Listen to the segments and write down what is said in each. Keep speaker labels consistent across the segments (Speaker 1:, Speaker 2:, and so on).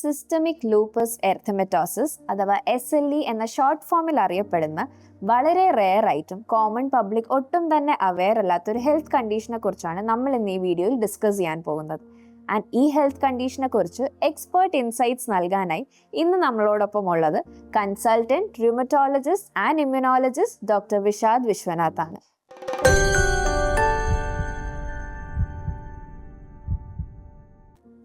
Speaker 1: Systemic lupus എർത്തമെറ്റോസിസ് അഥവാ SLE എന്ന short ഫോമിൽ അറിയപ്പെടുന്ന വളരെ റെയർ ആയിട്ടും കോമൺ പബ്ലിക് ഒട്ടും തന്നെ അവെയർ അല്ലാത്തൊരു ഹെൽത്ത് കണ്ടീഷനെ കുറിച്ചാണ് നമ്മൾ ഇന്ന് ഈ വീഡിയോയിൽ ഡിസ്കസ് ചെയ്യാൻ പോകുന്നത്. ആൻഡ് ഈ ഹെൽത്ത് കണ്ടീഷനെ കുറിച്ച് എക്സ്പേർട്ട് ഇൻസൈറ്റ്സ് നൽകാനായി ഇന്ന് നമ്മളോടൊപ്പം ഉള്ളത് consultant rheumatologist and immunologist doctor Vishad Viswanath ആണ്.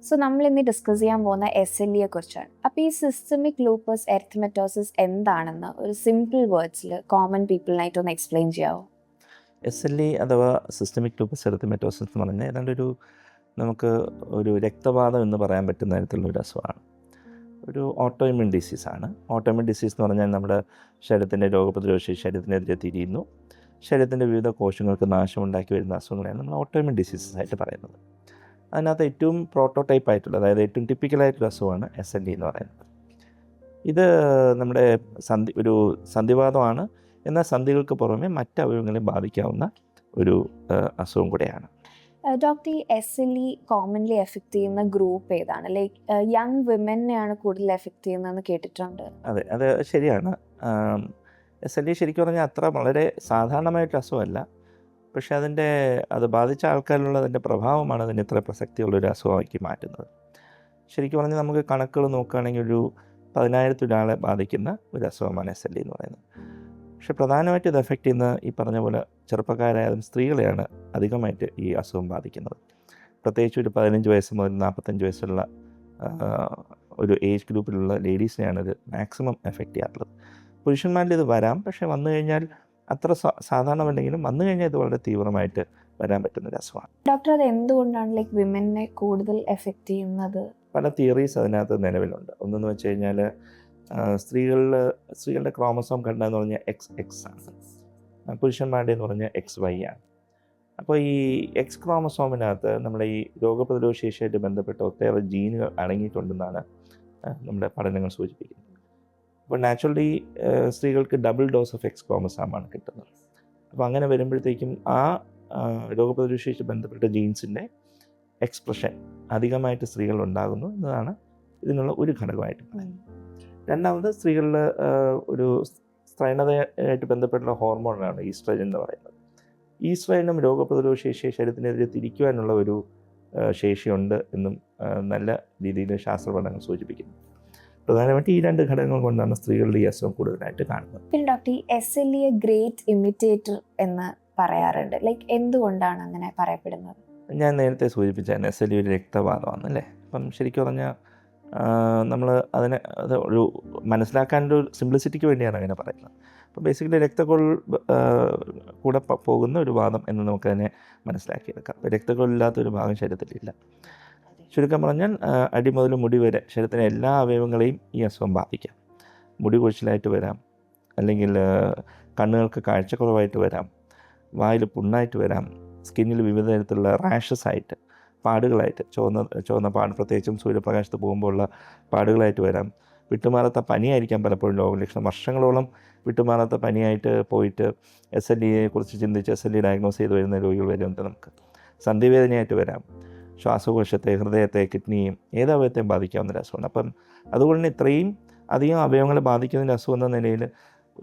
Speaker 1: സോ നമ്മൾ ഇന്ന് ഡിസ്കസ് ചെയ്യാൻ പോകുന്ന SLE കുറിച്ചാണ്. അപ്പോൾ ഈ സിസ്റ്റമിക് ലൂപ്പസ് എർത്തമെറ്റോസിസ് എന്താണെന്ന് ഒരു സിമ്പിൾ വേർഡ്സിൽ കോമൺ പീപ്പിളിനായിട്ട് ഒന്ന് എക്സ്പ്ലെയിൻ ചെയ്യാമോ?
Speaker 2: SLE അഥവാ സിസ്റ്റമിക് ലൂപ്പസ് എർത്തമെറ്റോസിസ് എന്ന് പറഞ്ഞാൽ ഏതാണ്ട് നമുക്ക് ഒരു രക്തവാതം എന്ന് പറയാൻ പറ്റുന്ന തരത്തിലുള്ള ഒരു അസുഖമാണ്. ഒരു ഓട്ടോഇമ്യൂൺ ഡിസീസാണ്. ഓട്ടോഇമ്യൂൺ ഡിസീസ് എന്ന് പറഞ്ഞാൽ നമ്മുടെ ശരീരത്തിൻ്റെ രോഗപ്രതിരോധ ശേഷി ശരീരത്തിനെതിരെ തിരിയുന്നു. ശരീരത്തിൻ്റെ വിവിധ കോശങ്ങൾക്ക് നാശമുണ്ടാക്കി വരുന്ന അസുഖങ്ങളെയാണ് നമ്മൾ ഓട്ടോഇമ്യൂൺ ഡിസീസസ് ആയിട്ട് പറയുന്നത്. അതിനകത്ത് ഏറ്റവും പ്രോട്ടോടൈപ്പ് ആയിട്ടുള്ള, അതായത് ഏറ്റവും ടിപ്പിക്കലായിട്ടുള്ള അസുഖമാണ് SLE എന്ന് പറയുന്നത്. ഇത് നമ്മുടെ ഒരു സന്ധിവാതമാണ്. എന്നാൽ സന്ധികൾക്ക് പുറമെ മറ്റ് അവയവങ്ങളെ ബാധിക്കാവുന്ന ഒരു അസുഖം കൂടെയാണ്.
Speaker 1: ഡോക്ടർ, ഈ SLE കോമൺലി എഫക്റ്റ് ചെയ്യുന്ന ഗ്രൂപ്പ് ഏതാണ്? ലൈക്ക് യങ് വിമനെയാണ് കൂടുതൽ എഫക്റ്റ് ചെയ്യുന്നതെന്ന് കേട്ടിട്ടുണ്ട്.
Speaker 2: അതെ, അത് ശരിയാണ്. SLE ശരിക്കും പറഞ്ഞാൽ അത്ര വളരെ സാധാരണമായിട്ട് അസുഖമല്ല. പക്ഷേ അത് ബാധിച്ച ആൾക്കാരിലുള്ള അതിൻ്റെ പ്രഭാവമാണ് അതിന് ഇത്ര പ്രസക്തിയുള്ളൊരു അസുഖമാക്കി മാറ്റുന്നത്. ശരിക്കും പറഞ്ഞാൽ നമുക്ക് കണക്കുകൾ നോക്കുകയാണെങ്കിൽ ഒരു 10,000 ഒരാളെ ബാധിക്കുന്ന ഒരു അസുഖമാണ് SLE എന്ന് പറയുന്നത്. പക്ഷേ പ്രധാനമായിട്ട് ഇത് എഫക്റ്റ് ചെയ്യുന്ന ഈ പറഞ്ഞ പോലെ ചെറുപ്പക്കാരായാലും സ്ത്രീകളെയാണ് അധികമായിട്ട് ഈ അസുഖം ബാധിക്കുന്നത്. പ്രത്യേകിച്ച് ഒരു 15 വയസ്സ് മുതൽ 45 വയസ്സുള്ള ഒരു ഏജ് ഗ്രൂപ്പിലുള്ള ലേഡീസിനെയാണ് ഇത് മാക്സിമം എഫക്റ്റ് ചെയ്യാറുള്ളത്. പുരുഷന്മാരിൽ ഇത് വരാം, പക്ഷേ വന്നു കഴിഞ്ഞാൽ അത്ര സാധാരണമല്ലെങ്കിലും വന്നു കഴിഞ്ഞാൽ ഇത് വളരെ തീവ്രമായിട്ട് വരാൻ പറ്റുന്നൊരു അസുഖമാണ്.
Speaker 1: ഡോക്ടർ, അത് എന്തുകൊണ്ടാണ് ലൈക്ക് വിമനെ കൂടുതൽ എഫക്റ്റ് ചെയ്യുന്നത്?
Speaker 2: പല തിയറീസ് അതിനകത്ത് നിലവിലുണ്ട്. ഒന്നെന്ന് വെച്ച് കഴിഞ്ഞാൽ സ്ത്രീകളുടെ ക്രോമസോം ഘടന എന്ന് പറഞ്ഞാൽ XX ആണ്, പുരുഷന്മാരുടെ എന്ന് പറഞ്ഞാൽ XY ആണ്. അപ്പോൾ ഈ X ക്രോമസോമിനകത്ത് നമ്മുടെ ഈ രോഗപ്രതിരോധ ശേഷിയായിട്ട് ബന്ധപ്പെട്ട ഒട്ടേറെ ജീനുകൾ അടങ്ങിയിട്ടുണ്ടെന്നാണ് നമ്മുടെ പഠനങ്ങൾ സൂചിപ്പിക്കുന്നത്. അപ്പോൾ നാച്ചുറലി സ്ത്രീകൾക്ക് ഡബിൾ ഡോസ് ഓഫ് X ക്രോമസോമാണ് കിട്ടുന്നത്. അപ്പോൾ അങ്ങനെ വരുമ്പോഴത്തേക്കും ആ രോഗപ്രതിരോധ ശേഷി ബന്ധപ്പെട്ട ജീൻസിൻ്റെ എക്സ്പ്രഷൻ അധികമായിട്ട് സ്ത്രീകളിൽ ഉണ്ടാകുന്നു എന്നതാണ് ഇതിനുള്ള ഒരു ഘടകമായിട്ട് പറയുന്നത്. രണ്ടാമത് സ്ത്രീകളിൽ ഒരു സ്ത്രൈണതയായിട്ട് ബന്ധപ്പെട്ടുള്ള ഹോർമോണാണ് ഈസ്ട്രജൻ എന്ന് പറയുന്നത്. ഈസ്ട്രജനും രോഗപ്രതിരോധ ശേഷിയെ ശരീരത്തിനെതിരെ തിരിക്കുവാനുള്ള ഒരു ശേഷിയുണ്ട് എന്നും നല്ല രീതിയിൽ ശാസ്ത്ര പഠനങ്ങൾ സൂചിപ്പിക്കുന്നു. പ്രധാനമായിട്ട് ഈ രണ്ട് ഘടകങ്ങൾ കൊണ്ടാണ് സ്ത്രീകളുടെ ഈ അസുഖം കൂടുതലായിട്ട് കാണുന്നത്.
Speaker 1: പിന്നെ ഡോക്ടർ, ഈ SLE ഗ്രേറ്റ് ഇമിറ്റേറ്റർ എന്ന് പറയാറുണ്ട്. ലൈക്ക് എന്തുകൊണ്ടാണ് അങ്ങനെ പറയപ്പെടുന്നത്?
Speaker 2: ഞാൻ നേരത്തെ സൂചിപ്പിച്ചാണ് SLE ഒരു രക്തവാതമാണ് അല്ലേ. അപ്പം ശരിക്കും പറഞ്ഞാൽ നമ്മൾ അത് ഒരു മനസ്സിലാക്കാനൊരു സിംപ്ലിസിറ്റിക്ക് വേണ്ടിയാണ് അങ്ങനെ പറയുന്നത്. അപ്പോൾ ബേസിക്കലി രക്തക്കൊഴൽ കൂടെ പോകുന്ന ഒരു വാദം എന്ന് നമുക്കതിനെ മനസ്സിലാക്കിയെടുക്കാം. അപ്പോൾ രക്തക്കൊഴലില്ലാത്തൊരു ഭാഗം ശരീരത്തിലില്ല. ചുരുക്കം പറഞ്ഞാൽ അടി മുതൽ മുടി വരെ ശരീരത്തിലെ എല്ലാ അവയവങ്ങളെയും ഈ അസുഖം ബാധിക്കാം. മുടി കൊഴിച്ചിലായിട്ട് വരാം, അല്ലെങ്കിൽ കണ്ണുകൾക്ക് കാഴ്ചക്കുറവായിട്ട് വരാം, വായിൽ പുണ്ണായിട്ട് വരാം, സ്കിന്നിൽ വിവിധ തരത്തിലുള്ള റാഷസ് ആയിട്ട്, പാടുകളായിട്ട്, ചുവന്ന പാട്, പ്രത്യേകിച്ചും സൂര്യപ്രകാശത്ത് പോകുമ്പോൾ ഉള്ള പാടുകളായിട്ട് വരാം. വിട്ടുമാറാത്ത പനിയായിരിക്കാം പലപ്പോഴും രോഗലക്ഷണം. വർഷങ്ങളോളം വിട്ടുമാറാത്ത പനിയായിട്ട് പോയിട്ട് SLEയെക്കുറിച്ച് ചിന്തിച്ച് SLE ഡയഗ്നോസ് ചെയ്ത് വരുന്ന രോഗികൾ വരുന്നുണ്ട്. നമുക്ക് സന്ധിവേദനയായിട്ട് വരാം. ശ്വാസകോശത്തെ, ഹൃദയത്തെ, കിഡ്നിയും ഏതവയവത്തെയും ബാധിക്കാവുന്ന ഒരു അസുഖമാണ്. അപ്പം അതുകൊണ്ട് തന്നെ ഇത്രയും അധികം അവയവങ്ങളെ ബാധിക്കുന്ന അസുഖം എന്ന നിലയിൽ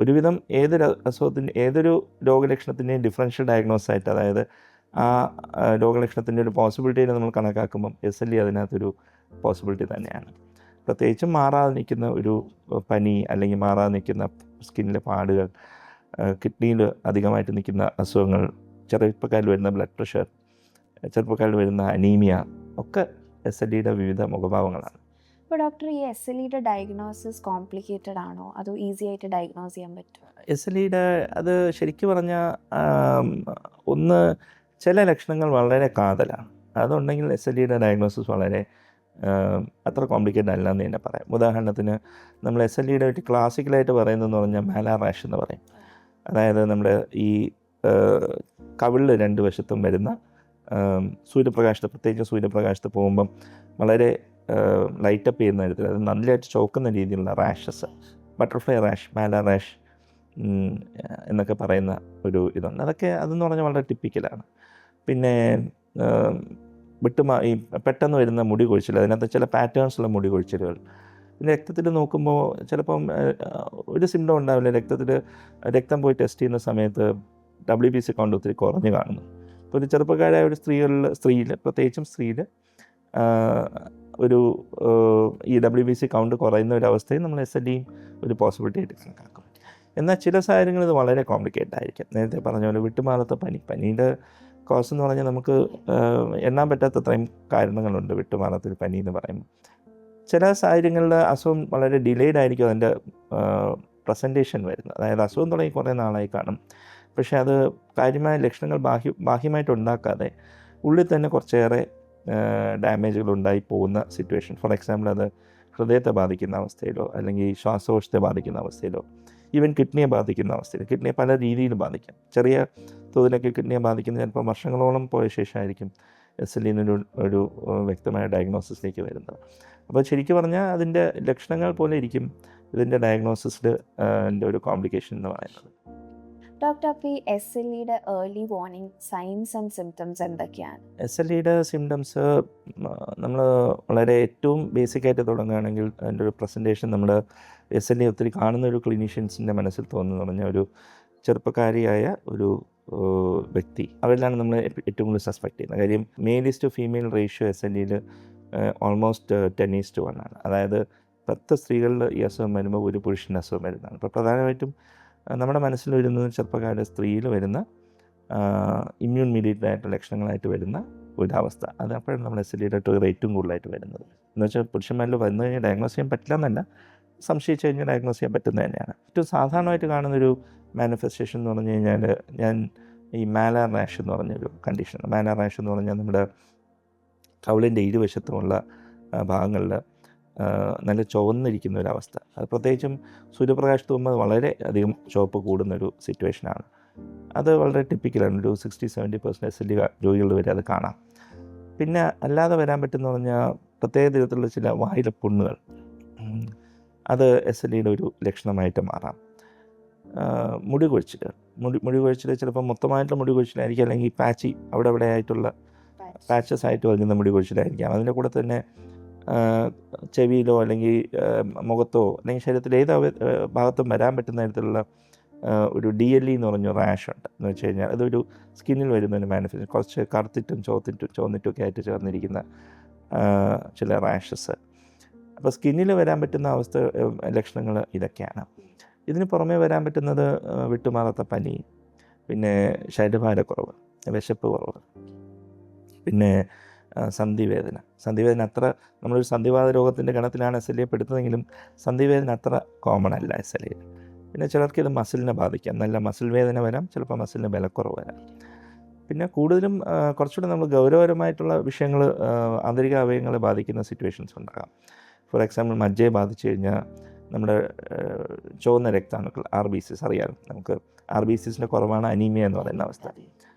Speaker 2: ഒരുവിധം ഏതൊരു രോഗലക്ഷണത്തിൻ്റെയും ഡിഫറൻഷ്യൽ ഡയഗ്നോസ് ആയിട്ട്, അതായത് ആ രോഗലക്ഷണത്തിൻ്റെ ഒരു പോസിബിലിറ്റിയെ നമ്മൾ കണക്കാക്കുമ്പം SLE അതിനകത്തൊരു പോസിബിലിറ്റി തന്നെയാണ്. പ്രത്യേകിച്ചും മാറാതെ നിൽക്കുന്ന ഒരു പനി, അല്ലെങ്കിൽ മാറാതെ നിൽക്കുന്ന സ്കിന്നിലെ പാടുകൾ, കിഡ്നിയിൽ അധികമായിട്ട് നിൽക്കുന്ന അസുഖങ്ങൾ, ചെറുപ്പക്കാരിൽ വരുന്ന ബ്ലഡ് പ്രഷർ, ചെറുപ്പക്കാരിൽ വരുന്ന അനീമിയ ഒക്കെ SLEയുടെ വിവിധ മുഖഭാവങ്ങളാണ്.
Speaker 1: അപ്പോൾ ഡോക്ടർ, ഈ SLEയുടെ ഡയഗ്നോസിസ് കോംപ്ലിക്കേറ്റഡ് ആണോ അതോ ഈസി ആയിട്ട് ഡയഗ്നോസ് ചെയ്യാൻ പറ്റുമോ?
Speaker 2: SLEയുടെ അത് ശരിക്കും പറഞ്ഞാൽ ചില ലക്ഷണങ്ങൾ വളരെ കാതലാണ്. അതുണ്ടെങ്കിൽ SLEയുടെ ഡയഗ്നോസിസ് വളരെ അത്ര കോംപ്ലിക്കേറ്റഡ് അല്ല എന്ന് തന്നെ പറയാം. ഉദാഹരണത്തിന് നമ്മൾ SLEയുടെ ഒരു ക്ലാസിക്കലായിട്ട് പറയുന്നതെന്ന് പറഞ്ഞാൽ മാലാർ റാഷ് എന്ന് പറയും. അതായത് നമ്മുടെ ഈ കവിളിൽ രണ്ട് വശത്തും വരുന്ന സൂര്യപ്രകാശത്ത്, പ്രത്യേകിച്ച് സൂര്യപ്രകാശത്ത് പോകുമ്പം വളരെ ലൈറ്റപ്പ് ചെയ്യുന്ന തരത്തിൽ, അത് നല്ലതായിട്ട് ചോക്കുന്ന രീതിയിലുള്ള rashes, butterfly rash, malar rash എന്നൊക്കെ പറയുന്ന ഒരു ഇതുണ്ട്. അതെന്ന് പറഞ്ഞാൽ വളരെ ടിപ്പിക്കലാണ്. പിന്നെ ഈ പെട്ടെന്ന് വരുന്ന മുടി കൊഴിച്ചിൽ, അതിനകത്ത് ചില പാറ്റേൺസുള്ള മുടി കൊഴിച്ചിലുകൾ. പിന്നെ രക്തത്തിൽ നോക്കുമ്പോൾ ചിലപ്പം ഒരു സിംറ്റം ഉണ്ടാവില്ല. രക്തം പോയി ടെസ്റ്റ് ചെയ്യുന്ന സമയത്ത് WBC കൗണ്ട് ഒത്തിരി കുറഞ്ഞ് കാണുന്നു. ഇപ്പോൾ ഒരു ചെറുപ്പക്കാരായ ഒരു സ്ത്രീയിൽ പ്രത്യേകിച്ചും സ്ത്രീയിൽ ഒരു ഈ WBC കൗണ്ട് കുറയുന്ന ഒരു അവസ്ഥയിൽ നമ്മൾ SLEയും ഒരു പോസിബിലിറ്റി ആയിട്ട് കണക്കാക്കും. എന്നാൽ ചില സാഹചര്യങ്ങളിൽ ഇത് വളരെ കോംപ്ലിക്കേറ്റഡ് ആയിരിക്കും. നേരത്തെ പറഞ്ഞ പോലെ വിട്ടുമാറാത്ത പനിയുടെ കോസ് എന്ന് പറഞ്ഞാൽ നമുക്ക് എണ്ണാൻ പറ്റാത്തത്രയും കാരണങ്ങളുണ്ട് വിട്ടുമാറാത്തൊരു പനി എന്ന് പറയുമ്പോൾ. ചില സാഹചര്യങ്ങളിൽ അസുഖം വളരെ ഡിലേഡ് ആയിരിക്കും അതിൻ്റെ പ്രസൻറ്റേഷൻ വരുന്നത്. അതായത് അസുഖം തുടങ്ങി കുറേ നാളായി കാണും, പക്ഷേ അത് കാര്യമായ ലക്ഷണങ്ങൾ ബാഹ്യമായിട്ട് ഉണ്ടാക്കാതെ ഉള്ളിൽ തന്നെ കുറച്ചേറെ ഡാമേജുകൾ ഉണ്ടായി പോകുന്ന സിറ്റുവേഷൻ. ഫോർ എക്സാമ്പിൾ അത് ഹൃദയത്തെ ബാധിക്കുന്ന അവസ്ഥയിലോ അല്ലെങ്കിൽ ശ്വാസകോശത്തെ ബാധിക്കുന്ന അവസ്ഥയിലോ ഈവൻ കിഡ്നിയെ ബാധിക്കുന്ന അവസ്ഥയിൽ. കിഡ്നിയെ പല രീതിയിൽ ബാധിക്കാം. ചെറിയ തോതിലൊക്കെ കിഡ്നിയെ ബാധിക്കുന്ന ചിലപ്പോൾ വർഷങ്ങളോളം പോയ ശേഷമായിരിക്കും SLEന്നൊരു ഒരു വ്യക്തമായ ഡയഗ്നോസിസിലേക്ക് വരുന്നത്. അപ്പോൾ ശരിക്കും പറഞ്ഞാൽ അതിൻ്റെ ലക്ഷണങ്ങൾ പോലെ ഇരിക്കും ഇതിൻ്റെ ഡയഗ്നോസിസിൻ്റെ ഒരു കോംപ്ലിക്കേഷൻ എന്ന് പറയുന്നത്.
Speaker 1: ഡോക്ടർ, അപ്പോൾ ഈ SLEയുടെ early warning signs and symptoms എന്തൊക്കെയാണ്?
Speaker 2: SLEയുടെ സിംറ്റംസ് നമ്മൾ വളരെ ഏറ്റവും ബേസിക്കായിട്ട് തുടങ്ങുകയാണെങ്കിൽ അതിൻ്റെ ഒരു പ്രസൻറ്റേഷൻ നമ്മൾ SLE ഒത്തിരി കാണുന്ന ഒരു ക്ലിനീഷ്യൻസിൻ്റെ മനസ്സിൽ തോന്നുന്നു പറഞ്ഞാൽ ഒരു ചെറുപ്പക്കാരിയായ ഒരു വ്യക്തി, അവരിലാണ് നമ്മൾ ഏറ്റവും കൂടുതൽ സസ്പെക്ട് ചെയ്യുന്നത്. കാര്യം male is to female ratio SLEയിൽ ഓൾമോസ്റ്റ് 10:1 ആണ്. അതായത് 10 സ്ത്രീകളിൽ ഈ അസുഖം വരുമ്പോൾ ഒരു പുരുഷൻ്റെ അസുഖം വരുന്നതാണ്. അപ്പോൾ പ്രധാനമായിട്ടും നമ്മുടെ മനസ്സിൽ വരുന്നത് ചെറുപ്പക്കാരുടെ സ്ത്രീയിൽ വരുന്ന ഇമ്മ്യൂൺ മീഡിയേറ്റഡ് ആയിട്ടുള്ള ലക്ഷണങ്ങളായിട്ട് വരുന്ന ഒരവസ്ഥ. അത് അപ്പോഴാണ് നമ്മൾ SLEയുടെ ട്രിഗർ ഏറ്റവും കൂടുതലായിട്ട് വരുന്നത്. എന്ന് വെച്ചാൽ പുരുഷന്മാരിൽ വന്നു കഴിഞ്ഞാൽ ഡയഗ്നോസ് ചെയ്യാൻ പറ്റില്ല എന്നല്ല, സംശയിച്ച് കഴിഞ്ഞാൽ ഡയഗ്നോസ് ചെയ്യാൻ പറ്റുന്നത് തന്നെയാണ്. ഏറ്റവും സാധാരണമായിട്ട് കാണുന്നൊരു മാനിഫെസ്റ്റേഷൻ എന്ന് പറഞ്ഞു കഴിഞ്ഞാൽ ഞാൻ ഈ മാലാർ റാഷ് എന്ന് പറഞ്ഞൊരു കണ്ടീഷൻ. മാലാർ റാഷ് എന്ന് പറഞ്ഞാൽ നമ്മുടെ കവിളിൻ്റെ ഇരുവശത്തുമുള്ള ഭാഗങ്ങളിൽ നല്ല ചുവന്നിരിക്കുന്ന ഒരവസ്ഥ. അത് പ്രത്യേകിച്ചും സൂര്യപ്രകാശത്ത് മുമ്പ് വളരെ അധികം ചുവപ്പ് കൂടുന്നൊരു സിറ്റുവേഷനാണ്. അത് വളരെ ടിപ്പിക്കലാണ്. ഒരു 60-70% SLE രോഗികളിൽ വരെ അത് കാണാം. പിന്നെ അല്ലാതെ വരാൻ പറ്റുമെന്ന് പറഞ്ഞാൽ പ്രത്യേക തരത്തിലുള്ള ചില വായിലെ പുണ്ണുകൾ, അത് SLEയുടെ ഒരു ലക്ഷണമായിട്ട് മാറാം. മുടി കൊഴിച്ചിൽ ചിലപ്പോൾ മൊത്തമായിട്ടുള്ള മുടി കൊഴിച്ചിലായിരിക്കും, അല്ലെങ്കിൽ പാച്ചി അവിടെ ആയിട്ടുള്ള പാച്ചസ് ആയിട്ട് വരുന്ന മുടി കൊഴിച്ചിലായിരിക്കാം. അതിൻ്റെ കൂടെ തന്നെ ചെവിയിലോ അല്ലെങ്കിൽ മുഖത്തോ അല്ലെങ്കിൽ ശരീരത്തിലെ ഏത് ഭാഗത്തും വരാൻ പറ്റുന്ന തരത്തിലുള്ള ഒരു DLE എന്ന് പറഞ്ഞ റാഷ് ഉണ്ട്. എന്ന് വെച്ച് കഴിഞ്ഞാൽ അതൊരു സ്കിന്നിൽ വരുന്ന ഒരു മാനിഫെസ്റ്റേഷൻ, കുറച്ച് കറുത്തിട്ടും ചുവന്നിട്ടുമൊക്കെ ആയിട്ട് ചേർന്നിരിക്കുന്ന ചില റാഷസ്. അപ്പോൾ സ്കിന്നിൽ വരാൻ പറ്റുന്ന ലക്ഷണങ്ങൾ ഇതൊക്കെയാണ്. ഇതിന് പുറമേ വരാൻ പറ്റുന്നത് വിട്ടുമാറാത്ത പനി, പിന്നെ ശരീരഭാരക്കുറവ്, വിശപ്പ് കുറവ്, പിന്നെ സന്ധിവേദന അത്ര നമ്മളൊരു സന്ധിവാത രോഗത്തിൻ്റെ ഗണത്തിലാണ് SLE പെടുന്നതെങ്കിലും സന്ധിവേദന അത്ര കോമൺ അല്ല SLE. പിന്നെ ചിലർക്ക് ഇത് മസിലിനെ ബാധിക്കാം. നല്ല മസിൽ വേദന വരാം, ചിലപ്പോൾ മസിലിന് ബലക്കുറവ് വരാം. പിന്നെ കൂടുതലും കുറച്ചുകൂടെ നമ്മൾ ഗൗരവപരമായിട്ടുള്ള വിഷയങ്ങൾ ആന്തരിക അവയവങ്ങളെ ബാധിക്കുന്ന സിറ്റുവേഷൻസ് ഉണ്ടാകാം. ഫോർ എക്സാമ്പിൾ മജ്ജയെ ബാധിച്ചു കഴിഞ്ഞാൽ നമ്മുടെ ചുവന്ന രക്താണുക്കൾ RBCs അറിയാം നമുക്ക്. RBCസിൻ്റെ കുറവാണ് അനീമിയ എന്ന് പറയുന്ന അവസ്ഥ.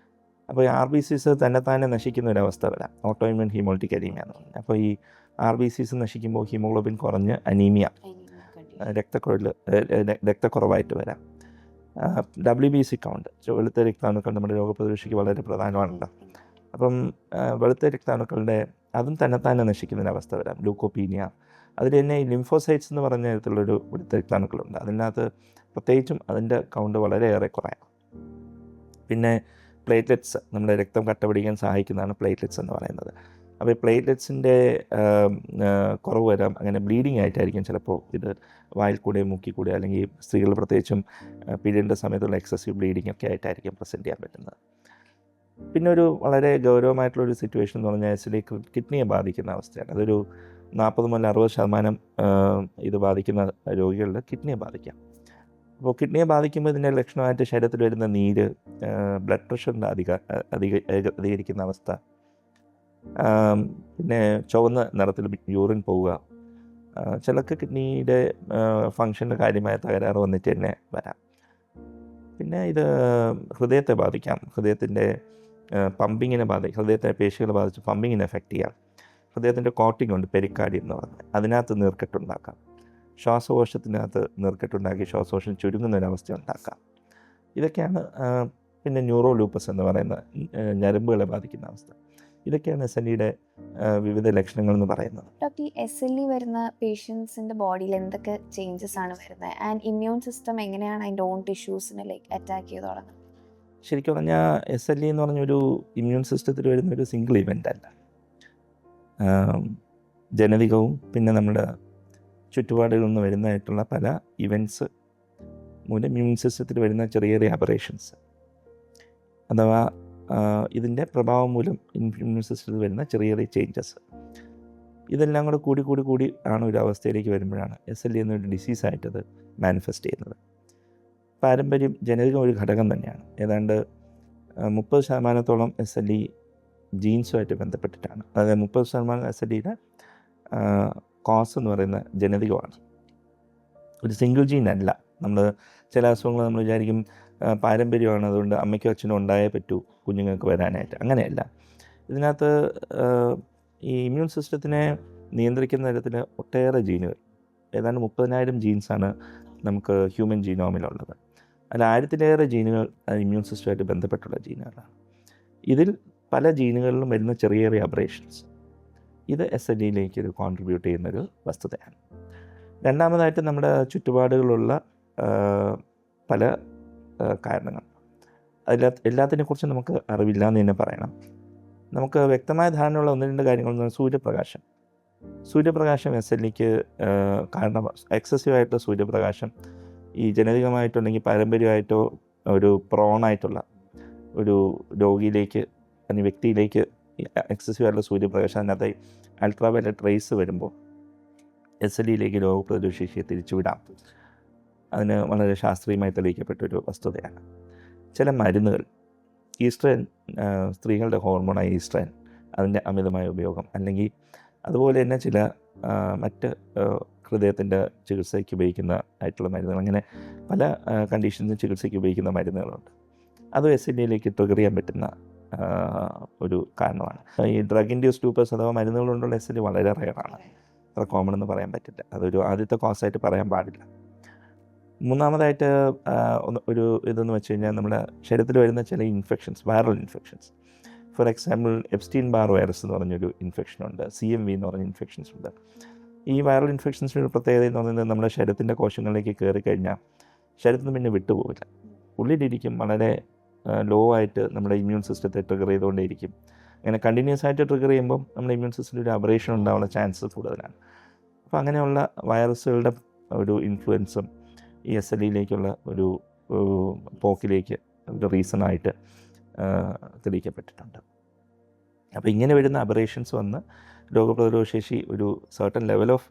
Speaker 2: അപ്പോൾ ഈ RBCs തന്നെ നശിക്കുന്ന ഒരവസ്ഥ വരാം, ഓട്ടോഇമ്യൂൺ ഹീമോളിറ്റിക് അനീമിയ എന്ന് പറഞ്ഞാൽ. അപ്പോൾ ഈ RBCs നശിക്കുമ്പോൾ ഹീമോഗ്ലോബിൻ കുറഞ്ഞ് അനീമിയ, രക്തക്കുറവായിട്ട് വരാം. WBC കൗണ്ട്, വെളുത്ത രക്താണുക്കൾ നമ്മുടെ രോഗപ്രതിരോധയ്ക്ക് വളരെ പ്രധാനമാണല്ലോ. അപ്പം വെളുത്ത രക്താണുക്കളുടെ അതും തന്നെ നശിക്കുന്നൊരവസ്ഥ വരാം. ലൂക്കോപീനിയ, അതിൽ തന്നെ ഈ ലിംഫോസൈറ്റ്സ് എന്ന് പറഞ്ഞ തരത്തിലുള്ളൊരു വെളുത്ത രക്താണുക്കളുണ്ട്. അതിനകത്ത് പ്രത്യേകിച്ചും അതിൻ്റെ കൗണ്ട് വളരെയേറെ കുറയാം. പിന്നെ പ്ലേറ്റ്ലെറ്റ്സ്, നമ്മുടെ രക്തം കട്ട പിടിക്കാൻ സഹായിക്കുന്നതാണ് പ്ലേറ്റ്ലെറ്റ്സ് എന്ന് പറയുന്നത്. അപ്പോൾ ഈ പ്ലേറ്റ്ലെറ്റ്സിൻ്റെ കുറവ് വരാം. അങ്ങനെ ബ്ലീഡിങ് ആയിട്ടായിരിക്കും ചിലപ്പോൾ ഇത് വായിൽ കൂടെ മൂക്കി കൂടെ, അല്ലെങ്കിൽ സ്ത്രീകൾ പ്രത്യേകിച്ചും പീരിയഡിൻ്റെ സമയത്തുള്ള എക്സസീവ് ബ്ലീഡിങ് ഒക്കെ ആയിട്ടായിരിക്കും പ്രസൻറ്റ് ചെയ്യാൻ പറ്റുന്നത്. പിന്നെ ഒരു വളരെ ഗൗരവമായിട്ടുള്ളൊരു സിറ്റുവേഷൻ എന്ന് പറഞ്ഞാൽ SLE കിഡ്നിയെ ബാധിക്കുന്ന അവസ്ഥയാണ്. അതൊരു 40 മുതൽ 60% ഇത് ബാധിക്കുന്ന രോഗികളിൽ കിഡ്നിയെ ബാധിക്കാം. അപ്പോൾ കിഡ്നിയെ ബാധിക്കുമ്പോൾ ഇതിൻ്റെ ലക്ഷണമായിട്ട് ശരീരത്തിൽ വരുന്ന നീര്, ബ്ലഡ് പ്രഷറിൻ്റെ അധികരിക്കുന്ന അവസ്ഥ, പിന്നെ ചുവന്ന നിറത്തിൽ യൂറിൻ പോവുക, ചിലർക്ക് കിഡ്നിയുടെ ഫങ്ഷൻ്റെ കാര്യമായ തകരാറ് വന്നിട്ട് തന്നെ വരാം. പിന്നെ ഇത് ഹൃദയത്തെ ബാധിക്കാം. ഹൃദയത്തിൻ്റെ ഹൃദയത്തിൻ്റെ പേശികളെ ബാധിച്ച് പമ്പിങ്ങിനെ എഫക്റ്റ് ചെയ്യാം. ഹൃദയത്തിൻ്റെ കോട്ടിംഗ് ഉണ്ട്, പെരിക്കാർഡിയം എന്ന് പറഞ്ഞാൽ, അതിനകത്ത് നീർക്കെട്ടുണ്ടാക്കാം. ശ്വാസകോശത്തിനകത്ത് നീർക്കെട്ടുണ്ടാക്കി ശ്വാസകോശം ചുരുങ്ങുന്ന ഒരവസ്ഥ ഉണ്ടാക്കാം. ഇതൊക്കെയാണ്. പിന്നെ ന്യൂറോ ലൂപ്പസ് എന്ന് പറയുന്ന ഞരമ്പുകളെ ബാധിക്കുന്ന അവസ്ഥ. ഇതൊക്കെയാണ് SLEയുടെ വിവിധ ലക്ഷണങ്ങൾ എന്ന് പറയുന്നത്.
Speaker 1: ഡോക്ടർ, ഈ SLE വരുന്ന പേഷ്യൻസിൻ്റെ ബോഡിയിൽ എന്തൊക്കെ ചേഞ്ചസ് ആണ് വരുന്നത് ആൻഡ് ഇമ്മ്യൂൺ സിസ്റ്റം എങ്ങനെയാണ് അതിൻ്റെ ഓൺ ടിഷ്യൂസിനെ അറ്റാക്ക് ചെയ്ത് തുടങ്ങുന്നത്?
Speaker 2: ശരിക്കും പറഞ്ഞാൽ SLE എന്ന് പറഞ്ഞൊരു ഇമ്മ്യൂൺ സിസ്റ്റത്തിൽ വരുന്ന ഒരു സിംഗിൾ ഇവൻ്റ് അല്ല. ജനിതകവും പിന്നെ നമ്മുടെ ചുറ്റുപാടുകളിൽ നിന്ന് വരുന്നതായിട്ടുള്ള പല ഇവൻറ്റ്സ് മൂലം ഇമ്മ്യൂൺ സിസ്റ്റത്തിൽ വരുന്ന ചെറിയ ചെറിയ അബറേഷൻസ് അഥവാ ഇതിൻ്റെ പ്രഭാവം മൂലം ഇമ്മ്യൂൺ സിസ്റ്റത്തിൽ വരുന്ന ചെറിയ ചെറിയ ചേഞ്ചസ്, ഇതെല്ലാം കൂടെ കൂടി ആണ് ഒരു അവസ്ഥയിലേക്ക് വരുമ്പോഴാണ് SLE എന്നൊരു ഡിസീസായിട്ടത് മാനിഫെസ്റ്റ് ചെയ്യുന്നത്. പാരമ്പര്യം ജനിതകം ഒരു ഘടകം തന്നെയാണ്. ഏതാണ്ട് 30% SLE ജീൻസുമായിട്ട് ബന്ധപ്പെട്ടിട്ടാണ്. അതായത് 30% SLEയുടെ കോസ് എന്ന് പറയുന്ന ജനിതകമാണ്, ഒരു സിംഗിൾ ജീൻ അല്ല. നമ്മൾ ചില അസുഖങ്ങൾ നമ്മൾ വിചാരിക്കും പാരമ്പര്യമാണ്, അതുകൊണ്ട് അമ്മയ്ക്കും അച്ഛനും ഉണ്ടായേ പറ്റൂ കുഞ്ഞുങ്ങൾക്ക് വരാനായിട്ട്. അങ്ങനെയല്ല. ഇതിനകത്ത് ഈ ഇമ്മ്യൂൺ സിസ്റ്റത്തിനെ നിയന്ത്രിക്കുന്ന തരത്തിൽ ഒട്ടേറെ ജീനുകൾ, ഏതാണ്ട് 30,000 ജീൻസാണ് നമുക്ക് ഹ്യൂമൻ ജീനോമിലുള്ളത്. അതിൽ 1000-ലേറെ ജീനുകൾ ഇമ്മ്യൂൺ സിസ്റ്റമായിട്ട് ബന്ധപ്പെട്ടുള്ള ജീനുകളാണ്. ഇതിൽ പല ജീനുകളിലും വരുന്ന ചെറിയ ചെറിയ അബ്രേഷൻസ് ഇത് SLEയിലേക്ക് ഒരു കോൺട്രിബ്യൂട്ട് ചെയ്യുന്നൊരു വസ്തുതയാണ്. രണ്ടാമതായിട്ട് നമ്മുടെ ചുറ്റുപാടുകളുള്ള പല കാരണങ്ങൾ, എല്ലാത്തിനെക്കുറിച്ചും നമുക്ക് അറിവില്ല എന്ന് തന്നെ പറയണം. നമുക്ക് വ്യക്തമായ ധാരണയുള്ള 1-2 കാര്യങ്ങൾ. സൂര്യപ്രകാശം SLEക്ക് കാരണം. എക്സസീവായിട്ടുള്ള സൂര്യപ്രകാശം ഈ ജനിതകമായിട്ടോ അല്ലെങ്കിൽ പാരമ്പര്യമായിട്ടോ ഒരു പ്രോണായിട്ടുള്ള ഒരു രോഗിയിലേക്ക് അല്ലെങ്കിൽ വ്യക്തിയിലേക്ക് എക്സസീവായിട്ടുള്ള സൂര്യപ്രകാശം, അതിനകത്ത് അൾട്രാവയലറ്റ് റേസ് വരുമ്പോൾ SLEയിലേക്ക് രോഗപ്രതിരോധശേഷിയെ തിരിച്ചുവിടാം. അതിന് വളരെ ശാസ്ത്രീയമായി തെളിയിക്കപ്പെട്ടൊരു വസ്തുതയാണ്. ചില മരുന്നുകൾ, ഈസ്ട്രൻ, സ്ത്രീകളുടെ ഹോർമോണായ ഈസ്ട്രൻ, അതിൻ്റെ അമിതമായ ഉപയോഗം, അല്ലെങ്കിൽ അതുപോലെ തന്നെ ചില മറ്റ് ഹൃദയത്തിൻ്റെ ചികിത്സയ്ക്ക് ഉപയോഗിക്കുന്ന ആയിട്ടുള്ള മരുന്നുകൾ, അങ്ങനെ പല കണ്ടീഷൻസിന് ചികിത്സയ്ക്ക് ഉപയോഗിക്കുന്ന മരുന്നുകളുണ്ട്. അതും SLEയിലേക്ക് ട്രിഗർ ചെയ്യാൻ പറ്റുന്ന ഒരു കാരണമാണ്. ഈ ഡ്രഗ് ഇൻഡ്യൂസ്ഡ് ലൂപ്പസ് അഥവാ മരുന്നുകൾ കൊണ്ടുള്ള SLE വളരെ റെയറാണ്, അത്ര കോമൺ എന്ന് പറയാൻ പറ്റില്ല. അതൊരു ആദ്യത്തെ കോസായിട്ട് പറയാൻ പാടില്ല. മൂന്നാമതായിട്ട് ഒരു ഇതെന്ന് വെച്ച് കഴിഞ്ഞാൽ നമ്മുടെ ശരീരത്തിൽ വരുന്ന ചില infections, viral infections. For example Epstein Barr virus എന്ന് പറഞ്ഞൊരു ഇൻഫെക്ഷനുണ്ട്, CMV എന്ന് പറഞ്ഞ ഇൻഫെക്ഷൻസ് ഉണ്ട്. ഈ വൈറൽ ഇൻഫെക്ഷൻസിൻ്റെ ഒരു പ്രത്യേകത എന്ന് പറയുന്നത് നമ്മുടെ ശരീരത്തിൻ്റെ കോശങ്ങളിലേക്ക് കയറി കഴിഞ്ഞാൽ ശരീരത്തിന് പിന്നെ വിട്ടുപോകില്ല, ഉള്ളിലിരിക്കും, വളരെ ലോ ആയിട്ട് നമ്മുടെ ഇമ്മ്യൂൺ സിസ്റ്റത്തെ ട്രിഗർ ചെയ്തുകൊണ്ടേയിരിക്കും. അങ്ങനെ കണ്ടിന്യൂസ് ആയിട്ട് ട്രിഗർ ചെയ്യുമ്പം നമ്മുടെ ഇമ്മ്യൂൺ സിസ്റ്റത്തിൽ ഒരു അബറേഷൻ ഉണ്ടാവാനുള്ള ചാൻസസ് കൂടുതലാണ്. അപ്പോൾ അങ്ങനെയുള്ള വൈറസുകളുടെ ഒരു ഇൻഫ്ലുവൻസും ഈ SLEയിലേക്കുള്ള ഒരു പോക്കിലേക്ക് ഒരു റീസണായിട്ട് തെളിയിക്കപ്പെട്ടിട്ടുണ്ട്. അപ്പോൾ ഇങ്ങനെ വരുന്ന അബറേഷൻസ് വന്ന് രോഗപ്രതിരോധശേഷി ഒരു സർട്ടൻ ലെവൽ ഓഫ്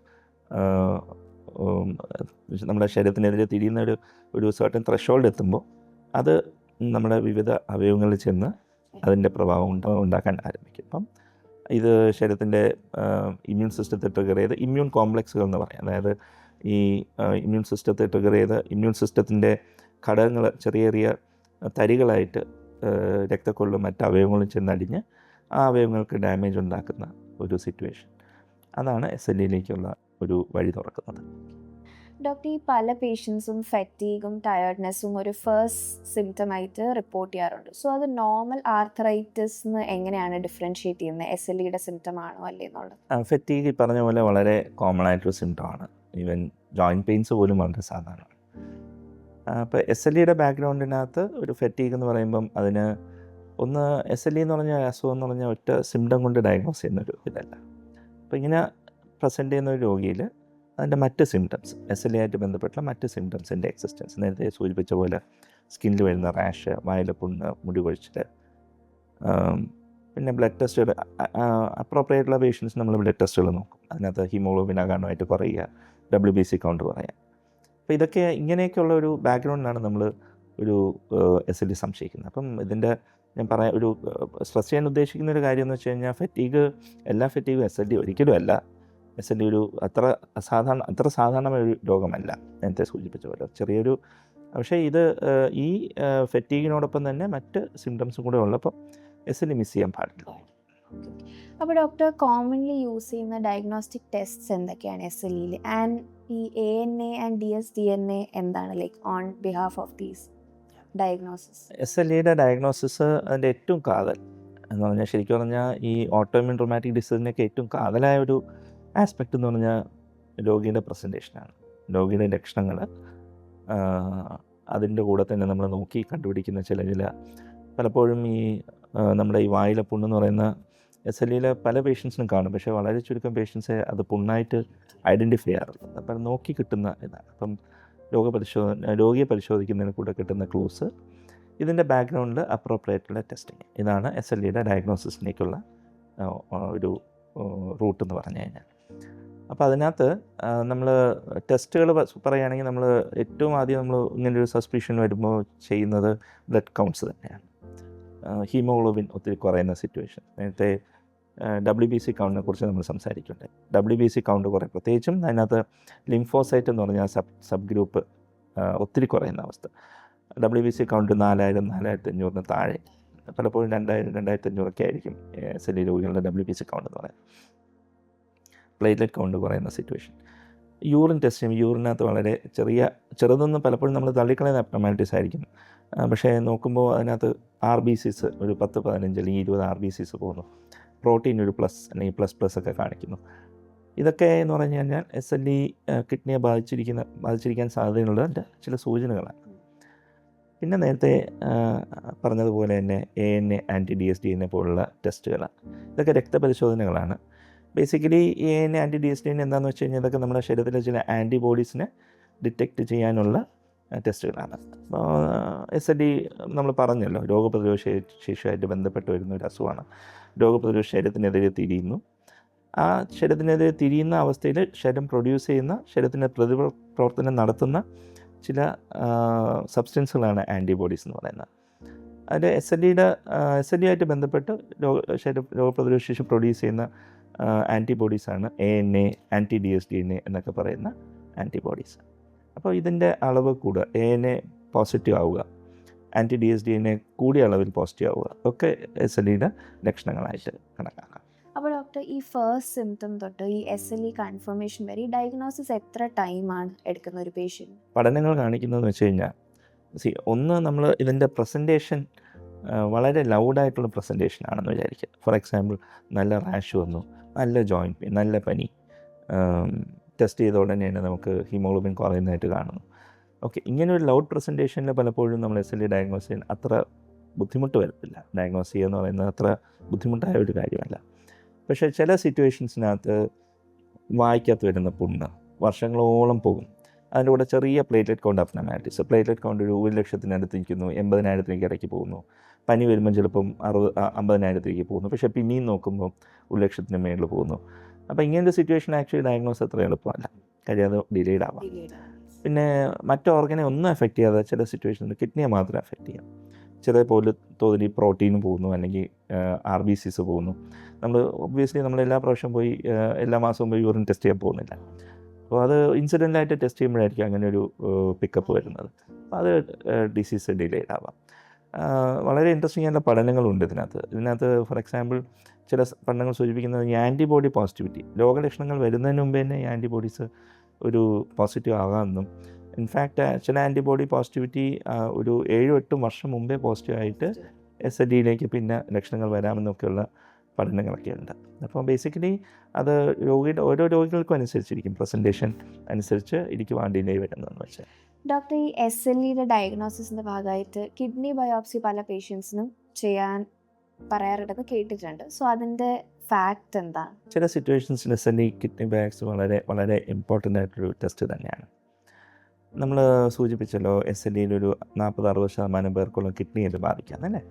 Speaker 2: നമ്മുടെ ശരീരത്തിനെതിരെ തിരിയുന്ന ഒരു സർട്ടൻ ത്രെഷോൾഡ് എത്തുമ്പോൾ അത് നമ്മുടെ വിവിധ അവയവങ്ങളിൽ ചെന്ന് അതിൻ്റെ പ്രഭാവം ഉണ്ടാക്കാൻ ആരംഭിക്കും. അപ്പം ഇത് ശരീരത്തിൻ്റെ ഇമ്മ്യൂൺ സിസ്റ്റത്തെ ട്രിഗർ ചെയ്ത് ഇമ്മ്യൂൺ കോംപ്ലക്സുകൾ എന്ന് പറയാം. അതായത് ഈ ഇമ്മ്യൂൺ സിസ്റ്റത്തെ ട്രിഗർ ചെയ്ത് ഇമ്മ്യൂൺ സിസ്റ്റത്തിൻ്റെ ഘടകങ്ങൾ ചെറിയ ചെറിയ തരികളായിട്ട് രക്തക്കൊള്ളും മറ്റ് അവയവങ്ങളും ചെന്നടിഞ്ഞ് ആ അവയവങ്ങൾക്ക് ഡാമേജ് ഉണ്ടാക്കുന്ന ഒരു സിറ്റുവേഷൻ. അതാണ് SLEയിലേക്കുള്ള ഒരു വഴി തുറക്കുന്നത്.
Speaker 1: ഡോക്ടർ, ഈ പല പേഷ്യൻസും ഫെറ്റീഗും ടയർഡ്നെസ്സും ഒരു ഫസ്റ്റ് സിംറ്റമായിട്ട് റിപ്പോർട്ട് ചെയ്യാറുണ്ട്. സോ അത് നോർമൽ ആർത്രൈറ്റിസ് എങ്ങനെയാണ് ഡിഫറൻഷ്യേറ്റ് ചെയ്യുന്നത്? SLEയുടെ സിംറ്റം ആണോ അല്ലേ എന്നുള്ളത്?
Speaker 2: ഫെറ്റീഗ് ഈ പറഞ്ഞ പോലെ വളരെ കോമൺ ആയിട്ടൊരു സിംറ്റമാണ്. ഈവൻ ജോയിൻറ്റ് പെയിൻസ് പോലും വളരെ സാധാരണമാണ്. അപ്പോൾ SLEയുടെ ബാക്ക്ഗ്രൗണ്ടിനകത്ത് ഒരു ഫെറ്റീഗ് എന്ന് പറയുമ്പം അതിന് ഒന്ന് SLE എന്ന് പറഞ്ഞ അസുഖം എന്ന് പറഞ്ഞാൽ ഒറ്റ സിംറ്റം കൊണ്ട് ഡയഗ്നോസ് ചെയ്യുന്നൊരു ഇതല്ല. അപ്പോൾ ഇങ്ങനെ പ്രസൻറ്റ് ചെയ്യുന്ന ഒരു രോഗിയിൽ അതിൻ്റെ മറ്റ് സിംറ്റംസ്, SLE ആയിട്ട് ബന്ധപ്പെട്ടുള്ള മറ്റ് സിംറ്റംസിൻ്റെ എക്സിസ്റ്റൻസ്, നേരത്തെ സൂചിപ്പിച്ച പോലെ സ്കിന്നിൽ വരുന്ന റാഷ്, വായിലെ പുണ്ണ്, മുടി കൊഴിച്ചിൽ, പിന്നെ ബ്ലഡ് ടെസ്റ്റുകൾ, അപ്രോപ്രിയേറ്റുള്ള പേഷ്യൻസ് നമ്മൾ ബ്ലഡ് ടെസ്റ്റുകൾ നോക്കും. അതിനകത്ത് ഹീമോഗ്ലോബിൻ അകാരണമായിട്ട് കുറയുക, WBC കൗണ്ട് കുറയുക. അപ്പോൾ ഇതൊക്കെ ഇങ്ങനെയൊക്കെയുള്ള ഒരു ബാക്ക്ഗ്രൗണ്ടിനാണ് നമ്മൾ ഒരു SLE സംശയിക്കുന്നത്. അപ്പം ഇതിൻ്റെ ഞാൻ ഒരു സ്ട്രെസ് ചെയ്യാൻ ഉദ്ദേശിക്കുന്ന ഒരു കാര്യം എന്ന് വെച്ച് കഴിഞ്ഞാൽ ഫെറ്റീഗ്, എല്ലാ ഫെറ്റീഗും SLE ഒരിക്കലും അല്ല. SLE ഒരു അത്ര സാധാരണമായ ഒരു രോഗമല്ല, നേരത്തെ സൂചിപ്പിച്ച പോലെ ചെറിയൊരു. പക്ഷേ ഇത് ഈ ഫെറ്റീഗിനോടൊപ്പം തന്നെ മറ്റ് സിംറ്റംസും കൂടെ ഉള്ളപ്പോൾ SLE മിസ് ചെയ്യാൻ പാടില്ല.
Speaker 1: അപ്പോൾ ഡോക്ടർ, കോമൺലി യൂസ് ചെയ്യുന്ന ഡയഗ്നോസ്റ്റിക് ടെസ്റ്റ്സ് എന്തൊക്കെയാണ് SLEയിൽ? ആൻഡ് ഈ ANA ആൻഡ് dsDNA എന്താണ് on behalf of these diagnosis?
Speaker 2: SLEയുടെ ഡയഗ്നോസിസ് അതിൻ്റെ ഏറ്റവും കാതൽ എന്ന് പറഞ്ഞാൽ ശരിക്കും പറഞ്ഞാൽ ഈ ഓട്ടോഇമ്യൂൺ റൊമാറ്റിക് ഡിസീസിൻ്റെയൊക്കെ ഏറ്റവും കാതലായ ഒരു ആസ്പെക്റ്റ് എന്ന് പറഞ്ഞാൽ രോഗിയുടെ പ്രസൻറ്റേഷനാണ്. രോഗിയുടെ ലക്ഷണങ്ങൾ, അതിൻ്റെ കൂടെ തന്നെ നമ്മൾ നോക്കി കണ്ടുപിടിക്കുന്ന ചില പലപ്പോഴും ഈ നമ്മുടെ ഈ വായിലെ പുണ്ണെന്ന് പറയുന്ന SLEയിലെ പല പേഷ്യൻസിനും കാണും, പക്ഷേ വളരെ ചുരുക്കം പേഷ്യൻസെ അത് പുണ്ണായിട്ട് ഐഡൻറ്റിഫൈ ചെയ്യാറുള്ളൂ. അപ്പം നോക്കി കിട്ടുന്ന ഇതാണ്. അപ്പം രോഗിയെ പരിശോധിക്കുന്നതിന് കൂടെ കിട്ടുന്ന ക്ലൂസ്, ഇതിൻ്റെ ബാക്ക്ഗ്രൗണ്ടിൽ അപ്രോപ്രിയേറ്റുള്ള ടെസ്റ്റിങ്, ഇതാണ് SLEയുടെ ഡയഗ്നോസിസിലേക്കുള്ള ഒരു റൂട്ട് എന്ന് പറഞ്ഞു കഴിഞ്ഞാൽ. അപ്പോൾ അതിനകത്ത് നമ്മൾ ടെസ്റ്റുകൾ പറയുകയാണെങ്കിൽ നമ്മൾ ഏറ്റവും ആദ്യം നമ്മൾ ഇങ്ങനൊരു സസ്പിഷൻ വരുമ്പോൾ ചെയ്യുന്നത് ബ്ലഡ് കൗണ്ട്സ് തന്നെയാണ്. ഹീമോഗ്ലോബിൻ ഒത്തിരി കുറയുന്ന സിറ്റുവേഷൻ, നേരത്തെ WBC കൗണ്ടിനെ കുറിച്ച് നമ്മൾ സംസാരിക്കുന്നുണ്ട്. WBC കൗണ്ട് കുറേ, പ്രത്യേകിച്ചും അതിനകത്ത് ലിംഫോസൈറ്റ് എന്ന് പറഞ്ഞാൽ സബ് ഗ്രൂപ്പ് ഒത്തിരി കുറയുന്ന അവസ്ഥ. WBC കൗണ്ട് 4000, 4500 താഴെ, പലപ്പോഴും 2000, 2500 ആയിരിക്കും SLE രോഗികളുടെ WBC കൗണ്ട് എന്ന് പറയുന്നത്. പ്ലേറ്റ്ലെറ്റ് കൗണ്ട് കുറയുന്ന സിറ്റുവേഷൻ. യൂറിൻ ടെസ്റ്റ് ചെയ്യും, യൂറിനകത്ത് വളരെ ചെറുതൊന്നും പലപ്പോഴും നമ്മൾ തള്ളിക്കളയുന്ന അബ്നോർമാലിറ്റീസ് ആയിരിക്കും, പക്ഷേ നോക്കുമ്പോൾ അതിനകത്ത് RBCs ഒരു 10, 15 അല്ലെങ്കിൽ 20 RBCs പോകുന്നു. പ്രോട്ടീൻ ഒരു പ്ലസ് അല്ലെങ്കിൽ പ്ലസ് ഒക്കെ കാണിക്കുന്നു. ഇതൊക്കെ എന്ന് പറഞ്ഞു കഴിഞ്ഞാൽ SLE കിഡ്നിയെ ബാധിച്ചിരിക്കാൻ സാധ്യതയുള്ള ചില സൂചനകളാണ്. പിന്നെ നേരത്തെ പറഞ്ഞതുപോലെ തന്നെ ANA, ആൻറ്റി-DSDനെ പോലുള്ള ടെസ്റ്റുകളാണ്. ഇതൊക്കെ രക്തപരിശോധനകളാണ്. ബേസിക്കലി ANA, ആൻറ്റി-DSDനെ എന്താണെന്ന് വെച്ച് കഴിഞ്ഞാൽ ഇതൊക്കെ നമ്മുടെ ശരീരത്തിലെ ചില ആൻറ്റിബോഡീസിനെ ഡിറ്റക്റ്റ് ചെയ്യാനുള്ള ടെസ്റ്റുകളാണ്. SLE നമ്മൾ പറഞ്ഞല്ലോ, രോഗപ്രതിരോധ ശേഷിയുമായിട്ട് ബന്ധപ്പെട്ട് വരുന്ന ഒരു അസുഖമാണ്. രോഗപ്രതിരോധ ശരീരത്തിനെതിരെ തിരിയുന്നു. ആ ശരീരത്തിനെതിരെ തിരിയുന്ന അവസ്ഥയിൽ ശരീരം പ്രൊഡ്യൂസ് ചെയ്യുന്ന, ശരീരത്തിൻ്റെ പ്രവർത്തനം നടത്തുന്ന ചില സബ്സ്റ്റൻസുകളാണ് ആൻറ്റിബോഡീസ് എന്ന് പറയുന്നത്. അതിൽ SLE ആയിട്ട് ബന്ധപ്പെട്ട് രോഗപ്രതിരോധ ശേഷി പ്രൊഡ്യൂസ് ചെയ്യുന്ന ആൻറ്റിബോഡീസാണ് ANA, ആൻറ്റി-DSDനെ എന്നൊക്കെ പറയുന്ന ആൻറ്റിബോഡീസ്. അപ്പോൾ ഇതിൻ്റെ അളവ് കൂടുക, ANA പോസിറ്റീവ് ആവുക, ആൻറ്റി-DSDനെ കൂടിയ അളവിൽ പോസിറ്റീവ് ആവുക, ഒക്കെ SLEയുടെ ലക്ഷണങ്ങളായിട്ട് കണക്കാക്കാം.
Speaker 1: അപ്പോൾ ഡോക്ടർ, ഈ ഫസ്റ്റ് സിംറ്റം തൊട്ട് ഈ SLE കൺഫർമേഷൻ വരെ ഈ ഡയഗ്നോസിസ് എത്ര ടൈമാണ് എടുക്കുന്ന ഒരു പേഷ്യൻ്റ്?
Speaker 2: പഠനങ്ങൾ കാണിക്കുന്നതെന്ന് വെച്ച് കഴിഞ്ഞാൽ, ഒന്ന് നമ്മൾ ഇതിൻ്റെ പ്രസൻറ്റേഷൻ വളരെ ലൗഡായിട്ടുള്ള പ്രസൻറ്റേഷൻ ആണെന്ന് വിചാരിക്കുക. ഫോർ എക്സാമ്പിൾ, നല്ല റാഷ് വന്നു, നല്ല ജോയിൻറ്റ് പെയിൻ, നല്ല പനി, ടെസ്റ്റ് ചെയ്ത ഉടനെ തന്നെ നമുക്ക് ഹീമോഗ്ലോബിൻ കുറയുന്നതായിട്ട് കാണുന്നു. ഓക്കെ, ഇങ്ങനൊരു ലൗഡ് പ്രസൻറ്റേഷനിൽ പലപ്പോഴും നമ്മൾ SLE ഡയഗ്നോസ് ചെയ്യാൻ അത്ര ബുദ്ധിമുട്ട് വരത്തില്ല. ഡയഗ്നോസ് ചെയ്യുക എന്ന് പറയുന്നത് അത്ര ബുദ്ധിമുട്ടായ ഒരു കാര്യമല്ല. പക്ഷേ ചില സിറ്റുവേഷൻസിനകത്ത് വായിക്കകത്ത് വരുന്ന പുണ്ണ് വർഷങ്ങളോളം പോകും. അതിൻ്റെ കൂടെ ചെറിയ platelet count abnormalities, platelet count ഒരു 1,00,000 നിൽക്കുന്നു, 80,000 ഇടയ്ക്ക് പോകുന്നു. പനി വരുമ്പം ചിലപ്പം 50,000 പോകുന്നു, പക്ഷേ പിന്നെയും നോക്കുമ്പോൾ 1,00,000 മേളിൽ പോകുന്നു. അപ്പോൾ ഇങ്ങനത്തെ സിറ്റുവേഷൻ ആക്ച്വലി ഡയഗ്നോസ് അത്ര എളുപ്പമല്ല, കാര്യം അത് ഡിലേഡ് ആവാം. പിന്നെ മറ്റു ഓർഗനെ ഒന്നും എഫക്റ്റ് ചെയ്യാതെ ചില സിറ്റുവേഷനിൽ കിഡ്നിയെ മാത്രം എഫക്റ്റ് ചെയ്യാം. ചില പോലെ തോതിൽ പ്രോട്ടീൻ പോകുന്നു, അല്ലെങ്കിൽ RBCs പോകുന്നു. നമ്മൾ ഒബ്വിയസ്ലി നമ്മൾ എല്ലാ പ്രാവശ്യം പോയി എല്ലാ മാസവും പോയി യൂറിൻ ടെസ്റ്റ് ചെയ്യാൻ പോകുന്നില്ല. അപ്പോൾ അത് ഇൻസിഡൻ്റായിട്ട് ടെസ്റ്റ് ചെയ്യുമ്പോഴായിരിക്കും അങ്ങനെ ഒരു പിക്കപ്പ് വരുന്നത്. അപ്പോൾ അത് ഡിസീസ് ഡിലേഡ് ആവാം. വളരെ ഇൻട്രസ്റ്റിംഗ് ആയിട്ടുള്ള പഠനങ്ങളുണ്ട് ഇതിനകത്ത്. ഫോർ എക്സാമ്പിൾ, ചില പഠനങ്ങൾ സൂചിപ്പിക്കുന്നത് ഈ ആൻറ്റിബോഡി പോസിറ്റിവിറ്റി, രോഗലക്ഷണങ്ങൾ വരുന്നതിന് മുമ്പേ തന്നെ ഈ ആൻറ്റിബോഡീസ് ഒരു പോസിറ്റീവ് ആകാമെന്നും, ഇൻഫാക്റ്റ് ചില ആൻറ്റിബോഡി പോസിറ്റിവിറ്റി ഒരു 7-8 വർഷം മുമ്പേ പോസിറ്റീവായിട്ട് SLEയിലേക്ക് പിന്നെ ലക്ഷണങ്ങൾ വരാമെന്നൊക്കെയുള്ള പഠനങ്ങളൊക്കെ ഉണ്ട്. അപ്പോൾ ബേസിക്കലി അത് ഓരോ രോഗികൾക്കും അനുസരിച്ചിരിക്കും, പ്രസൻറ്റേഷൻ അനുസരിച്ച് ഇരിക്കും ആ ഡിലേ വരുന്നതെന്ന് വെച്ചാൽ.
Speaker 1: ഡോക്ടർ, ഈ SLEയുടെ ഡയഗ്നോസിസിൻ്റെ ഭാഗമായിട്ട് കിഡ്നി ബയോപ്സി പല പേഷ്യൻസിനും ചെയ്യാൻ പറയാറുണ്ടെന്ന് കേട്ടിട്ടുണ്ട്. സോ അതിൻ്റെ ഫാക്റ്റ് എന്താണ്?
Speaker 2: ചില സിറ്റുവേഷൻസിൽ SLE കിഡ്നി ബയോപ്സി വളരെ വളരെ ഇമ്പോർട്ടൻ്റ് ആയിട്ടൊരു ടെസ്റ്റ് തന്നെയാണ്. നമ്മൾ സൂചിപ്പിച്ചല്ലോ, SLEയിലൊരു 40-60% പേർക്കുള്ള കിഡ്നിയിൽ ബാധിക്കാം അല്ലേ.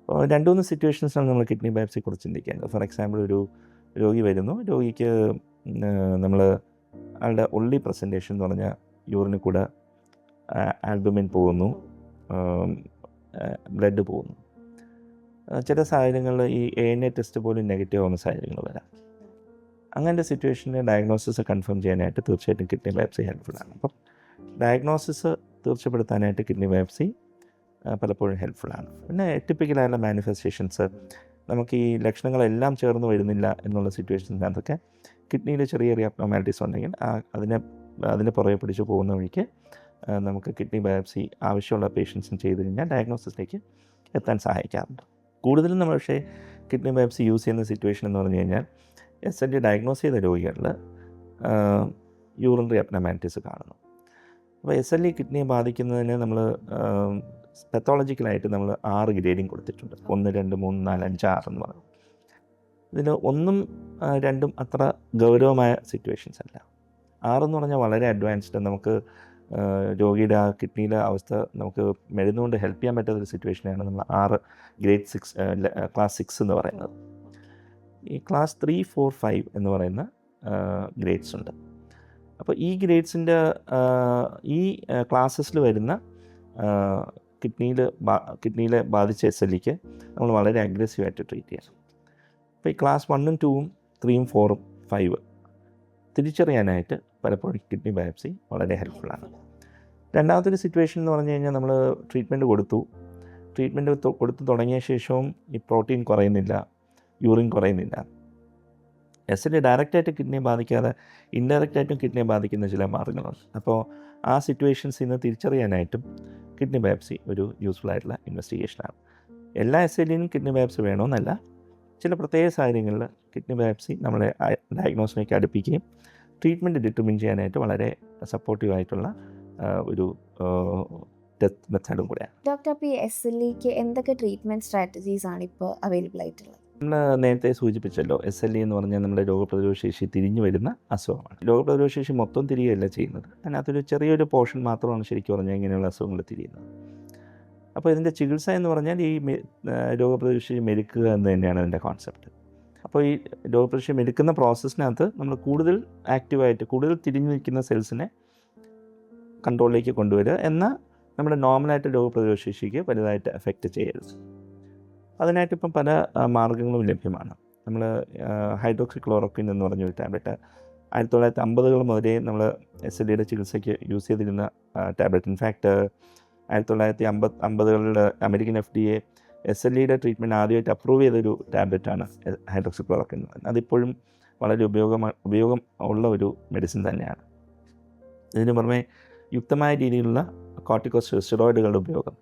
Speaker 2: അപ്പോൾ 2-3 സിറ്റുവേഷൻസാണ് നമ്മൾ കിഡ്നി ബയോപ്സിയെ കുറിച്ച് ചിന്തിക്കേണ്ടത്. ഫോർ എക്സാമ്പിൾ, ഒരു രോഗി വരുന്നു, രോഗിക്ക് നമ്മൾ ആളുടെ ഒള്ളി പ്രസൻറ്റേഷൻ എന്ന് പറഞ്ഞാൽ യൂറിനിൽ കൂടെ ആൽബുമിൻ പോകുന്നു, ബ്ലഡ് പോകുന്നു. ചില സാഹചര്യങ്ങളിൽ ഈ ANA ടെസ്റ്റ് പോലും നെഗറ്റീവ് ആവുന്ന സാഹചര്യങ്ങൾ വരാം. അങ്ങനത്തെ സിറ്റുവേഷനിൽ ഡയഗ്നോസിസ് കൺഫേം ചെയ്യാനായിട്ട് തീർച്ചയായിട്ടും കിഡ്നി ബയോപ്സി ഹെൽപ്ഫുള്ളാണ്. അപ്പം ഡയഗ്നോസിസ് തീർച്ചപ്പെടുത്താനായിട്ട് കിഡ്നി ബയോപ്സി പലപ്പോഴും ഹെൽപ്ഫുള്ളാണ്. പിന്നെ ടിപ്പിക്കലായുള്ള മാനിഫെസ്റ്റേഷൻസ്, നമുക്ക് ഈ ലക്ഷണങ്ങളെല്ലാം ചേർന്ന് വരുന്നില്ല എന്നുള്ള സിറ്റുവേഷൻസിനകത്തൊക്കെ കിഡ്നിയിൽ ചെറിയ അബ്നോർമാലിറ്റീസ് ഉണ്ടെങ്കിൽ അതിനെ പുറകെ പിടിച്ച് പോകുന്ന വഴിക്ക് നമുക്ക് കിഡ്നി ബയോപ്സി ആവശ്യമുള്ള പേഷ്യൻസിന് ചെയ്ത് കഴിഞ്ഞാൽ ഡയഗ്നോസിസിലേക്ക് എത്താൻ സഹായിക്കാറുണ്ട്. കൂടുതലും നമ്മൾ പക്ഷേ കിഡ്നി ബയോപ്സി യൂസ് ചെയ്യുന്ന സിറ്റുവേഷൻ എന്ന് പറഞ്ഞു കഴിഞ്ഞാൽ SLE ഡയഗ്നോസ് ചെയ്ത രോഗികളിൽ യൂറിനറി അബ്നോമാലിറ്റീസ് കാണുന്നു. അപ്പോൾ SLE കിഡ്നിയെ ബാധിക്കുന്നതിന് നമ്മൾ പെത്തോളജിക്കലായിട്ട് നമ്മൾ 6 ഗ്രേഡിങ് കൊടുത്തിട്ടുണ്ട്. 1, 2, 3, 4, 5, 6 എന്ന് പറയും. ഇതിൽ 1ഉം 2ഉം അത്ര ഗൗരവമായ സിറ്റുവേഷൻസ് അല്ല. 6 എന്ന് പറഞ്ഞാൽ വളരെ അഡ്വാൻസ്ഡ്, നമുക്ക് രോഗിയുടെ ആ കിഡ്നിയുടെ അവസ്ഥ നമുക്ക് മരുന്നുകൊണ്ട് ഹെൽപ്പ് ചെയ്യാൻ പറ്റാത്തൊരു സിറ്റുവേഷനാണ് നമ്മൾ 6 ഗ്രേഡ് 6 ക്ലാസ് 6 എന്ന് പറയുന്നത്. ഈ ക്ലാസ് 3, 4, 5 എന്ന് പറയുന്ന ഗ്രേഡ്സ് ഉണ്ട്. അപ്പോൾ ഈ ഗ്രേഡ്സിൻ്റെ ഈ ക്ലാസ്സസിൽ വരുന്ന കിഡ്നിയിലെ ബാധിച്ച SLEക്ക് നമ്മൾ വളരെ അഗ്രസീവായിട്ട് ട്രീറ്റ് ചെയ്യണം. അപ്പോൾ ഈ ക്ലാസ് 1ഉം 2ഉം 3ഉം 4ഉം 5 തിരിച്ചറിയാനായിട്ട് പലപ്പോഴും കിഡ്നി ബയോപ്സി വളരെ ഹെൽപ്ഫുള്ളാണ്. രണ്ടാമത്തെ ഒരു സിറ്റുവേഷൻ എന്ന് പറഞ്ഞു കഴിഞ്ഞാൽ നമ്മൾ ട്രീറ്റ്മെൻറ്റ് കൊടുത്തു തുടങ്ങിയ ശേഷവും ഈ പ്രോട്ടീൻ കുറയുന്നില്ല, യൂറിൻ കുറയുന്നില്ല. SLE ഡയറക്റ്റായിട്ട് കിഡ്നിയെ ബാധിക്കാതെ ഇൻഡയറക്റ്റായിട്ടും കിഡ്നിയെ ബാധിക്കുന്ന ചില മാർഗ്ഗങ്ങളുണ്ട്. അപ്പോൾ ആ സിറ്റുവേഷൻസിൽ നിന്ന് തിരിച്ചറിയാനായിട്ടും കിഡ്നി ബയോപ്സി ഒരു യൂസ്ഫുൾ ആയിട്ടുള്ള ഇൻവെസ്റ്റിഗേഷനാണ്. എല്ലാ SLEനും കിഡ്നി ബയോപ്സി വേണമെന്നല്ല, ചില പ്രത്യേക സാഹചര്യങ്ങളിൽ കിഡ്നി ബയോപ്സി നമ്മളെ ഡയഗ്നോസിലേക്ക് അടുപ്പിക്കുകയും ട്രീറ്റ്മെൻറ്റ് ഡിറ്റർമിൻ ചെയ്യാനായിട്ട് വളരെ സപ്പോർട്ടീവായിട്ടുള്ള ഒരു ടെസ്റ്റ് മെത്തേഡും കൂടെയാണ്.
Speaker 1: ഡോക്ടർ, അപ്പോൾ ഈ SLEക്ക് എന്തൊക്കെ ട്രീറ്റ്മെൻറ്റ് സ്ട്രാറ്റജീസ് ആണ് ഇപ്പോൾ അവൈലബിൾ ആയിട്ടുള്ളത്?
Speaker 2: നമ്മൾ നേരത്തെ സൂചിപ്പിച്ചല്ലോ, SLE എന്ന് പറഞ്ഞാൽ നമ്മുടെ രോഗപ്രതിരോധ ശേഷി തിരിഞ്ഞു വരുന്ന അസുഖമാണ്. രോഗപ്രതിരോധ ശേഷി മൊത്തം തിരികെയല്ല ചെയ്യുന്നത്, അതിനകത്തൊരു ചെറിയൊരു പോർഷൻ മാത്രമാണ് ശരിക്കും പറഞ്ഞാൽ ഇങ്ങനെയുള്ള അസുഖങ്ങൾ തിരിയുന്നത്. അപ്പോൾ ഇതിൻ്റെ ചികിത്സ എന്ന് പറഞ്ഞാൽ ഈ രോഗപ്രതിരോധ ശേഷി മെരുക്കുക എന്ന് തന്നെയാണ് അതിൻ്റെ കോൺസെപ്റ്റ്. അപ്പോൾ ഈ രോഗപ്രതിരോധ ശേഷി മെരുക്കുന്ന പ്രോസസ്സിനകത്ത് നമ്മൾ കൂടുതൽ ആക്റ്റീവായിട്ട് കൂടുതൽ തിരിഞ്ഞു നിൽക്കുന്ന സെൽസിനെ കൺട്രോളിലേക്ക് കൊണ്ടുവരിക, എന്നാൽ നമ്മുടെ നോർമലായിട്ട് രോഗപ്രതിരോധ ശേഷിക്ക് വലുതായിട്ട് എഫക്റ്റ് ചെയ്യരുത്. അതിനായിട്ടിപ്പം പല മാർഗ്ഗങ്ങളും ലഭ്യമാണ്. നമ്മൾ ഹൈഡ്രോക്സിക്ലോറോക്വിൻ എന്ന് പറഞ്ഞൊരു ടാബ്ലറ്റ് 1950 മുതലേ നമ്മൾ SLEയുടെ ചികിത്സയ്ക്ക് യൂസ് ചെയ്തിരുന്ന ടാബ്ലറ്റ്. ഇൻഫാക്റ്റ് 1950 അമേരിക്കൻ FDA SLEയുടെ ട്രീറ്റ്മെൻറ്റ് ആദ്യമായിട്ട് അപ്രൂവ് ചെയ്തൊരു ടാബ്ലറ്റാണ് ഹൈഡ്രോക്സിക്ലോറോക്വിൻ. അതിപ്പോഴും വളരെ ഉപയോഗം ഉള്ള ഒരു മെഡിസിൻ തന്നെയാണ്. ഇതിന് പുറമെ യുക്തമായ രീതിയിലുള്ള കോർട്ടിക്കോസ്റ്റെറോയിഡുകളുടെ ഉപയോഗം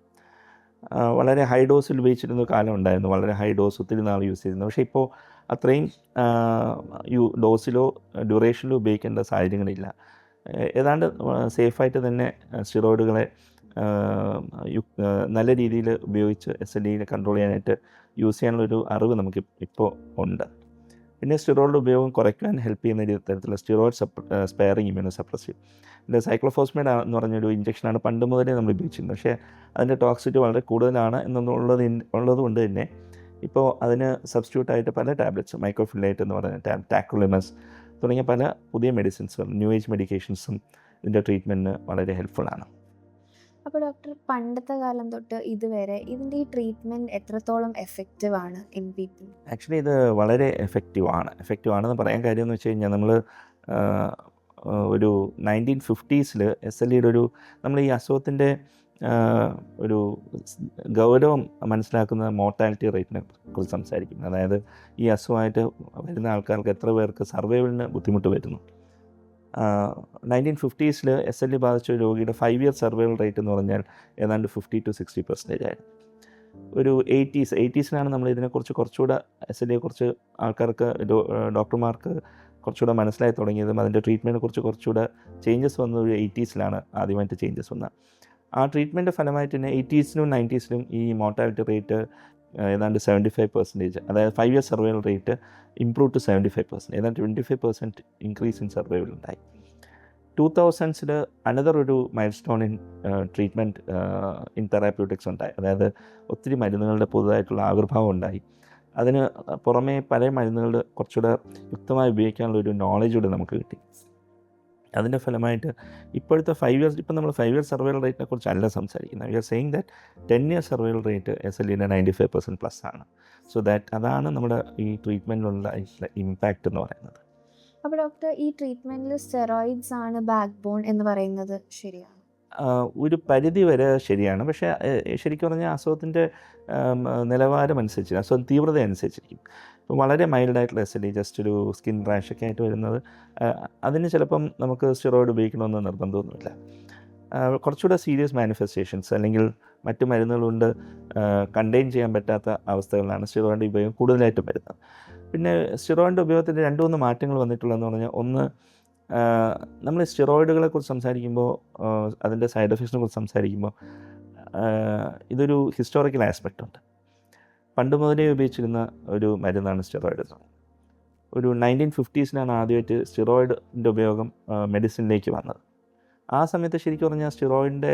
Speaker 2: വളരെ ഹൈ ഡോസിൽ ഉപയോഗിച്ചിരുന്ന കാലം ഉണ്ടായിരുന്നു. വളരെ ഹൈ ഡോസ് ഒത്തിരി നാൾ യൂസ് ചെയ്തിരുന്നു. പക്ഷേ ഇപ്പോൾ അത്രയും ഡോസിലോ ഡ്യൂറേഷനിലോ ഉപയോഗിക്കേണ്ട സാഹചര്യങ്ങളില്ല. ഏതാണ്ട് സേഫായിട്ട് തന്നെ സ്റ്റിറോയിഡുകളെ നല്ല രീതിയിൽ ഉപയോഗിച്ച് SLEനെ കൺട്രോൾ ചെയ്യാനായിട്ട് യൂസ് ചെയ്യാനുള്ളൊരു അറിവ് നമുക്ക് ഇപ്പോൾ ഉണ്ട്. പിന്നെ സ്റ്റിറോയിഡ് ഉപയോഗം കുറയ്ക്കാൻ ഹെൽപ്പ് ചെയ്യുന്ന തരത്തിലുള്ള സ്റ്റിറോയിഡ് സ്പെയറിങ് ഇമ്മ്യൂണോ സപ്രസീവ്. ഇതിൻ്റെ സൈക്ലോഫോസ്മേഡ് എന്ന് പറഞ്ഞൊരു ഇഞ്ചക്ഷനാണ് പണ്ട് മുതലേ നമ്മൾ ഉപയോഗിച്ചിരുന്നത്. പക്ഷേ അതിൻ്റെ ടോക്സിറ്റി വളരെ കൂടുതലാണ് ഉള്ളതുകൊണ്ട് തന്നെ ഇപ്പോൾ അതിന് സബ്സ്റ്റിറ്റ്യൂട്ടായിട്ട് പല ടാബ്ലറ്റ്സ്, മൈക്രോഫില്ലൈറ്റ് എന്ന് പറയുന്ന ടാക്രോളിമസ് തുടങ്ങിയ പല പുതിയ മെഡിസിൻസും ന്യൂ ഏജ് മെഡിക്കേഷൻസും ഇതിൻ്റെ ട്രീറ്റ്മെൻറ്റിന് വളരെ ഹെൽപ്ഫുള്ളാണ്.
Speaker 1: അപ്പോൾ ഡോക്ടർ, പണ്ടത്തെ കാലം തൊട്ട് ഇതുവരെ ഇതിൻ്റെ ഈ ട്രീറ്റ്മെൻറ്റ് എത്രത്തോളം എഫക്റ്റീവ് ആണ് ഇൻ പീപ്പിൾ?
Speaker 2: ആക്ച്വലി ഇത് വളരെ എഫക്റ്റീവ് ആണെന്ന് പറയാൻ കാര്യം എന്ന് വെച്ച് കഴിഞ്ഞാൽ നമ്മൾ ഒരു 1950s SLEയുടെ നമ്മൾ ഈ അസുഖത്തിൻ്റെ ഒരു ഗൗരവം മനസ്സിലാക്കുന്ന മോർട്ടാലിറ്റി റേറ്റിനെ കുറിച്ച് സംസാരിക്കും. അതായത് ഈ അസുഖമായിട്ട് വരുന്ന ആൾക്കാർക്ക് എത്ര പേർക്ക് സർവൈവലിന് ബുദ്ധിമുട്ട് വരുന്നു. 1950s SLE ബാധിച്ച ഒരു രോഗിയുടെ 5 year സർവൈവൽ റേറ്റ് എന്ന് പറഞ്ഞാൽ ഏതാണ്ട് 50 to 60% ആയിരുന്നു. ഒരു 80s നമ്മൾ ഇതിനെക്കുറിച്ച് കുറച്ചുകൂടെ SLEയെക്കുറിച്ച് ആൾക്കാർക്ക് ഡോക്ടർമാർക്ക് കുറച്ചുകൂടെ മനസ്സിലായി തുടങ്ങിയതും അതിൻ്റെ ട്രീറ്റ്മെൻറ്റിനെ കുറിച്ച് കുറച്ചുകൂടെ ചേഞ്ചസ് വന്നത് ഒരു 80s ആദ്യമായിട്ട് ചേഞ്ചസ് വന്നത്. ആ ട്രീറ്റ്മെൻറ്റ് ഫലമായിട്ട് തന്നെ 80s 90s ഈ മോർട്ടാലിറ്റി റേറ്റ് ഏതാണ്ട് 75%, അതായത് 5 year survival rate improve to 75%, ഏതാണ്ട് 25% ഇൻക്രീസ് ഇൻ സർവൈവൽ ഉണ്ടായി. 2000s അനദർ ഒരു mile stone in treatment in therapeutics ഉണ്ടായി. അതായത് ഒത്തിരി മരുന്നുകളുടെ പുതുതായിട്ടുള്ള ആവിർഭാവം ഉണ്ടായി. അതിന് പുറമേ പല മരുന്നുകളുടെ കുറച്ചുകൂടെ യുക്തമായി ഉപയോഗിക്കാനുള്ള ഒരു നോളജ് കൂടെ നമുക്ക് കിട്ടി. അതിൻ്റെ ഫലമായിട്ട് ഇപ്പോഴത്തെ 5 years, ഇപ്പം നമ്മൾ 5 year സർവൈവൽ റേറ്റിനെ കുറിച്ചല്ല സംസാരിക്കുന്നത്. We are saying that 10 year survival rate SLEയുടെ 95% ആണ്. സോ ദാറ്റ് അതാണ് നമ്മുടെ ഈ ട്രീറ്റ്മെൻറ്റിലുള്ള ഇമ്പാക്റ്റ് എന്ന് പറയുന്നത്.
Speaker 1: അപ്പോൾ ഡോക്ടർ, ഈ ട്രീറ്റ്മെൻറ്റിൽ സ്റ്റെറോയിഡ്സ് ആണ് ബാക്ക് ബോൺ എന്ന് പറയുന്നത് ശരിയാണ്?
Speaker 2: ഒരു പരിധി വരെ ശരിയാണ്. പക്ഷേ ശരിക്കും പറഞ്ഞാൽ അസുഖത്തിൻ്റെ നിലവാരം അനുസരിച്ച്, അസുഖം തീവ്രത അനുസരിച്ചിരിക്കും. ഇപ്പം വളരെ മൈൽഡായിട്ടുള്ള SLE, ജസ്റ്റ് ഒരു സ്കിൻ റാഷൊക്കെ ആയിട്ട് വരുന്നത്, അതിന് ചിലപ്പം നമുക്ക് സ്റ്റിറോയിഡ് ഉപയോഗിക്കണമെന്ന് നിർബന്ധമൊന്നുമില്ല. കുറച്ചുകൂടെ സീരിയസ് മാനിഫെസ്റ്റേഷൻസ് അല്ലെങ്കിൽ മറ്റു മരുന്നുകൾ കൊണ്ട് കണ്ടെയ്ൻ ചെയ്യാൻ പറ്റാത്ത അവസ്ഥകളിലാണ് സ്റ്റിറോയിഡിൻ്റെ ഉപയോഗം കൂടുതലായിട്ടും വരുന്നത്. പിന്നെ സ്റ്റിറോയിഡിൻ്റെ ഉപയോഗത്തിൽ 2-3 മാറ്റങ്ങൾ വന്നിട്ടുള്ളതെന്ന് പറഞ്ഞാൽ, ഒന്ന്, നമ്മൾ സ്റ്റിറോയിഡുകളെ കുറിച്ച് സംസാരിക്കുമ്പോൾ, അതിൻ്റെ സൈഡ് എഫക്ട്സിനെ കുറിച്ച് സംസാരിക്കുമ്പോൾ ഇതൊരു ഹിസ്റ്റോറിക്കൽ ആസ്പെക്റ്റ് ഉണ്ട്. പണ്ട് മുതലേ ഉപയോഗിച്ചിരുന്ന ഒരു മരുന്നാണ് സ്റ്റിറോയിഡ് എന്ന് പറയുന്നത്. ഒരു 1950s ആദ്യമായിട്ട് സ്റ്റിറോയിഡിൻ്റെ ഉപയോഗം മെഡിസിനിലേക്ക് വന്നത്. ആ സമയത്ത് ശരിക്കും പറഞ്ഞാൽ സ്റ്റിറോയിഡിൻ്റെ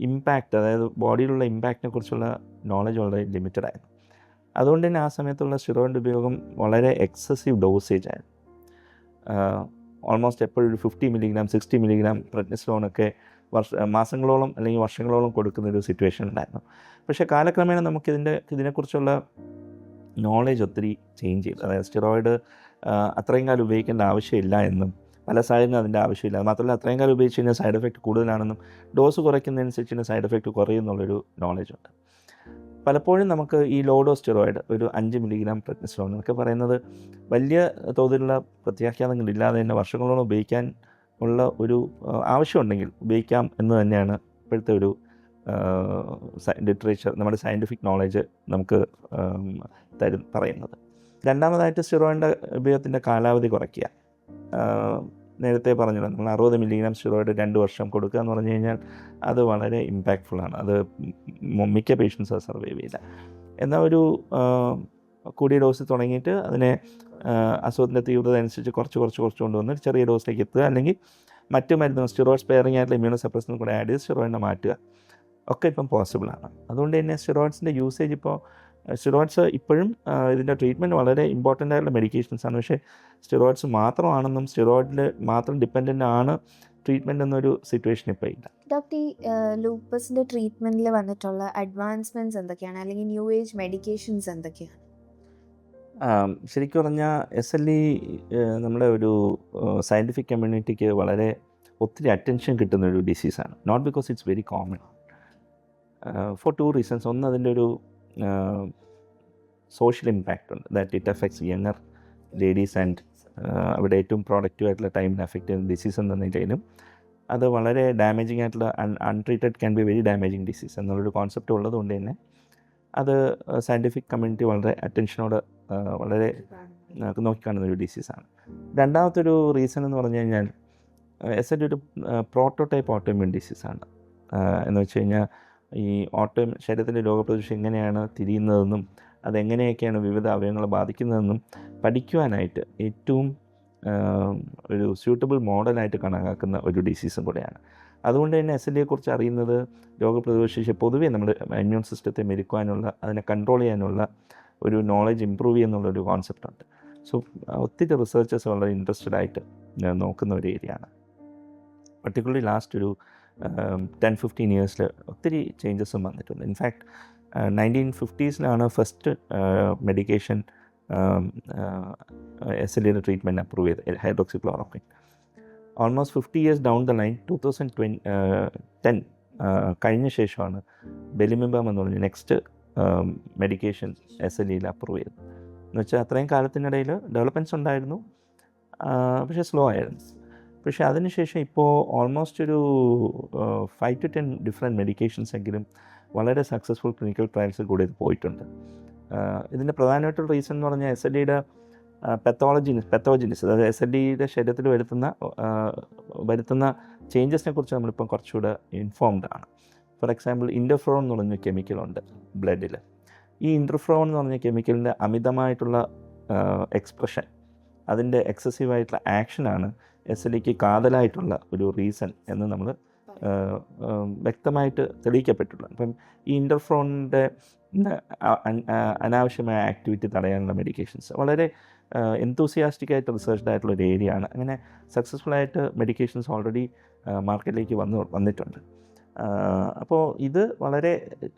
Speaker 2: ഇമ്പാക്റ്റ്, അതായത് ബോഡിയിലുള്ള ഇമ്പാക്റ്റിനെ കുറിച്ചുള്ള നോളജ് വളരെ ലിമിറ്റഡ് ആയിരുന്നു. അതുകൊണ്ട് തന്നെ ആ സമയത്തുള്ള സ്റ്റിറോയിഡിൻ്റെ ഉപയോഗം വളരെ എക്സസീവ് ഡോസേജ് ആയിരുന്നു. ഓൾമോസ്റ്റ് എപ്പോഴും 50 mg 60 mg പ്രെഡ്നിസോളൊക്കെ മാസങ്ങളോളം അല്ലെങ്കിൽ വർഷങ്ങളോളം കൊടുക്കുന്നൊരു സിറ്റുവേഷൻ ഉണ്ടായിരുന്നു. പക്ഷേ കാലക്രമേണ ഇതിനെക്കുറിച്ചുള്ള നോളേജ് ഒത്തിരി ചേഞ്ച് ചെയ്തു. അതായത് സ്റ്റിറോയിഡ് അത്രയും കാലം ഉപയോഗിക്കേണ്ട ആവശ്യമില്ല എന്നും, പല സാഹചര്യം അതിൻ്റെ ആവശ്യമില്ല, മാത്രമല്ല അത്രയും കാലം ഉപയോഗിച്ച് കഴിഞ്ഞാൽ സൈഡ് എഫക്റ്റ് കൂടുതലാണെന്നും, ഡോസ് കുറയ്ക്കുന്നതനുസരിച്ച് സൈഡ് എഫക്റ്റ് കുറയുമെന്നുള്ളൊരു നോളേജ് ഉണ്ട്. പലപ്പോഴും നമുക്ക് ഈ ലോ ഡോസ് സ്റ്റിറോയിഡ് ഒരു 5 mg പ്രെഡ്നിസോൾ എന്നൊക്കെ പറയുന്നത് വലിയ തോതിലുള്ള പ്രത്യാഘാതങ്ങളില്ലാതെ തന്നെ വർഷങ്ങളോളം ഉപയോഗിക്കാൻ ഉള്ള ഒരു ആവശ്യമുണ്ടെങ്കിൽ ഉപയോഗിക്കാം എന്ന് തന്നെയാണ് ഇപ്പോഴത്തെ ഒരു ലിറ്ററേച്ചർ, നമ്മുടെ സയൻറ്റിഫിക് നോളേജ് നമുക്ക് പറയുന്നത്. രണ്ടാമതായിട്ട് സ്റ്റിറോയിഡിൻ്റെ ഉപയോഗത്തിൻ്റെ കാലാവധി കുറയ്ക്കുക. നേരത്തെ പറഞ്ഞല്ലോ, നമ്മൾ 60 mg സ്റ്റിറോയിഡ് 2 വർഷം കൊടുക്കുക എന്ന് പറഞ്ഞു കഴിഞ്ഞാൽ അത് വളരെ ഇമ്പാക്റ്റ്ഫുള്ളാണ്. അത് മിക്ക പേഷ്യൻസ് അത് സർവൈവ് ചെയ്യില്ല. എന്നാൽ ഒരു കൂടിയ ഡോസ് തുടങ്ങിയിട്ട് അതിനെ അസുഖത്തിൻ്റെ തീവ്രത അനുസരിച്ച് കുറച്ച് കൊണ്ടുവന്ന് ചെറിയ ഡോസിലേക്ക് എത്തുക, അല്ലെങ്കിൽ മറ്റു മരുന്നുകൾ സ്റ്റിറോയിഡ് സ്പെയറിംഗ് ആയിട്ടുള്ള ഇമ്മ്യൂണോ സപ്രസനും കൂടെ ആഡ് ചെയ്ത് സ്റ്റിറോയിഡിനെ മാറ്റുക, ഒക്കെ ഇപ്പം പോസിബിളാണ്. അതുകൊണ്ട് തന്നെ സ്റ്റിറോയിഡ്സിൻ്റെ യൂസേജ് സ്റ്റിറോയിഡ്സ് ഇപ്പോഴും ഇതിൻ്റെ ട്രീറ്റ്മെൻറ്റ് വളരെ ഇമ്പോർട്ടൻ്റ് ആയിട്ടുള്ള മെഡിക്കേഷൻസാണ്. പക്ഷേ സ്റ്റിറോയിഡ്സ് മാത്രമാണെന്നും സ്റ്റിറോയിഡിൽ മാത്രം ഡിപ്പെൻഡൻ്റ് ആണ് ട്രീറ്റ്മെൻറ്റ് എന്നൊരു സിറ്റുവേഷൻ ഇപ്പോൾ ഇല്ല.
Speaker 1: ഡോക്ടർ, ഈ ലൂപ്പസിൻ്റെ ട്രീറ്റ്മെൻറ്റിൽ വന്നിട്ടുള്ള അഡ്വാൻസ്മെൻറ്റ്സ് എന്തൊക്കെയാണ്, അല്ലെങ്കിൽ ന്യൂ ഏജ് മെഡിക്കേഷൻസ് എന്തൊക്കെയാണ്?
Speaker 2: ശരിക്കും പറഞ്ഞാൽ SLE നമ്മുടെ ഒരു സയൻറ്റിഫിക് കമ്മ്യൂണിറ്റിക്ക് വളരെ ഒത്തിരി അറ്റൻഷൻ കിട്ടുന്നൊരു ഡിസീസാണ്. Not because it's very common, for 2 reasons. ഒന്ന്, അതിൻ്റെ ഒരു സോഷ്യൽ ഇമ്പാക്റ്റ് ഉണ്ട്, that it affects younger ladies and അവിടെ ഏറ്റവും പ്രോഡക്റ്റീവ് ആയിട്ടുള്ള ടൈമിന് അഫക്റ്റ് ചെയ്യുന്ന ഡിസീസ് എന്ന നിലയിലും അത് വളരെ ഡാമേജിങ് ആയിട്ടുള്ള untreated can be very damaging disease എന്നുള്ളൊരു കോൺസെപ്റ്റ് ഉള്ളതുകൊണ്ട് തന്നെ അത് സയൻറ്റിഫിക് കമ്മ്യൂണിറ്റി വളരെ അറ്റൻഷനോട് വളരെ നോക്കിക്കാണുന്നൊരു ഡിസീസാണ്. രണ്ടാമത്തൊരു റീസൺ എന്ന് പറഞ്ഞു കഴിഞ്ഞാൽ SLE ഒരു പ്രോട്ടോടൈപ്പ് ഓട്ടോഇമ്യൂൺ ഡിസീസാണ്. എന്ന് വെച്ച് കഴിഞ്ഞാൽ ഈ ശരീരത്തിൻ്റെ രോഗപ്രതിരോധം എങ്ങനെയാണ് തിരിയുന്നതെന്നും അതെങ്ങനെയൊക്കെയാണ് വിവിധ അവയവങ്ങളെ ബാധിക്കുന്നതെന്നും പഠിക്കുവാനായിട്ട് ഏറ്റവും ഒരു സ്യൂട്ടബിൾ മോഡലായിട്ട് കണക്കാക്കുന്ന ഒരു ഡിസീസും കൂടെയാണ്. അതുകൊണ്ട് തന്നെ SLEയെക്കുറിച്ച് അറിയുന്നത് രോഗപ്രതിരോധ ശേഷി പൊതുവേ നമ്മുടെ ഇമ്മ്യൂൺ സിസ്റ്റത്തെ മെരുക്കുവാനുള്ള, അതിനെ കൺട്രോൾ ചെയ്യാനുള്ള ഒരു നോളജ് ഇമ്പ്രൂവ് ചെയ്യുന്നുള്ളൊരു കോൺസെപ്റ്റുണ്ട്. സോ ഒത്തിരി റിസർച്ചേഴ്സ് വളരെ ഇൻട്രസ്റ്റഡ് ആയിട്ട് നോക്കുന്ന ഒരു ഏരിയയാണ്. പർട്ടിക്കുലർലി ലാസ്റ്റ് ഒരു 10-15 ഇയേഴ്സിൽ ഒത്തിരി ചേഞ്ചസും വന്നിട്ടുണ്ട്. ഇൻഫാക്ട് 1950s ഫസ്റ്റ് മെഡിക്കേഷൻ SLEയുടെ ട്രീറ്റ്മെൻറ്റ് അപ്രൂവ് ചെയ്ത്, hydroxychloroquine. Almost 50 years down the line 2010 കഴിഞ്ഞ ശേഷമാണ് ബെലിമിബാം എന്ന് പറഞ്ഞ നെക്സ്റ്റ് മെഡിക്കേഷൻ SLEയിൽ അപ്രൂവ് ചെയ്തത്. എന്ന് വെച്ചാൽ അത്രയും കാലത്തിനിടയിൽ ഡെവലപ്മെൻറ്റ്സ് ഉണ്ടായിരുന്നു, പക്ഷേ സ്ലോ ആയിരുന്നു. പക്ഷേ അതിനുശേഷം ഇപ്പോൾ ഓൾമോസ്റ്റ് ഒരു 5 to 10 ഡിഫറെൻറ്റ് മെഡിക്കേഷൻസ് എങ്കിലും വളരെ സക്സസ്ഫുൾ ക്ലിനിക്കൽ ട്രയൽസിൽ കൂടി ഇത് പോയിട്ടുണ്ട്. ഇതിൻ്റെ പ്രധാനമായിട്ടുള്ള റീസൺ എന്ന് പറഞ്ഞാൽ SLEയുടെ പെത്തോജനിസ്, അതായത് SLEയുടെ ശരീരത്തിൽ വരുത്തുന്ന ചേഞ്ചസിനെ കുറിച്ച് നമ്മളിപ്പം കുറച്ചുകൂടെ ഇൻഫോംഡ് ആണ്. ഫോർ എക്സാമ്പിൾ, ഇൻറ്റർഫെറോൺ എന്ന് പറഞ്ഞ കെമിക്കലുണ്ട് ബ്ലഡിൽ. ഈ ഇൻറ്റർഫെറോൺ എന്ന് പറഞ്ഞ കെമിക്കലിൻ്റെ അമിതമായിട്ടുള്ള എക്സ്പ്രഷൻ, അതിൻ്റെ എക്സസീവായിട്ടുള്ള ആക്ഷനാണ് SLEക്ക് കാതലായിട്ടുള്ള ഒരു റീസൺ എന്ന് നമ്മൾ വ്യക്തമായിട്ട് തെളിയിക്കപ്പെട്ടുള്ളത്. അപ്പം ഈ ഇൻറ്റർഫെറോണിൻ്റെ അനാവശ്യമായ ആക്ടിവിറ്റി തടയാനുള്ള മെഡിക്കേഷൻസ് വളരെ എന്തൂസിയാസ്റ്റിക്കായിട്ട് റിസർച്ച്ഡ് ആയിട്ടുള്ള ഒരു ഏരിയ ആണ്. അങ്ങനെ സക്സസ്ഫുള്ളായിട്ട് മെഡിക്കേഷൻസ് ഓൾറെഡി മാർക്കറ്റിലേക്ക് വന്നിട്ടുണ്ട്. അപ്പോൾ ഇത് വളരെ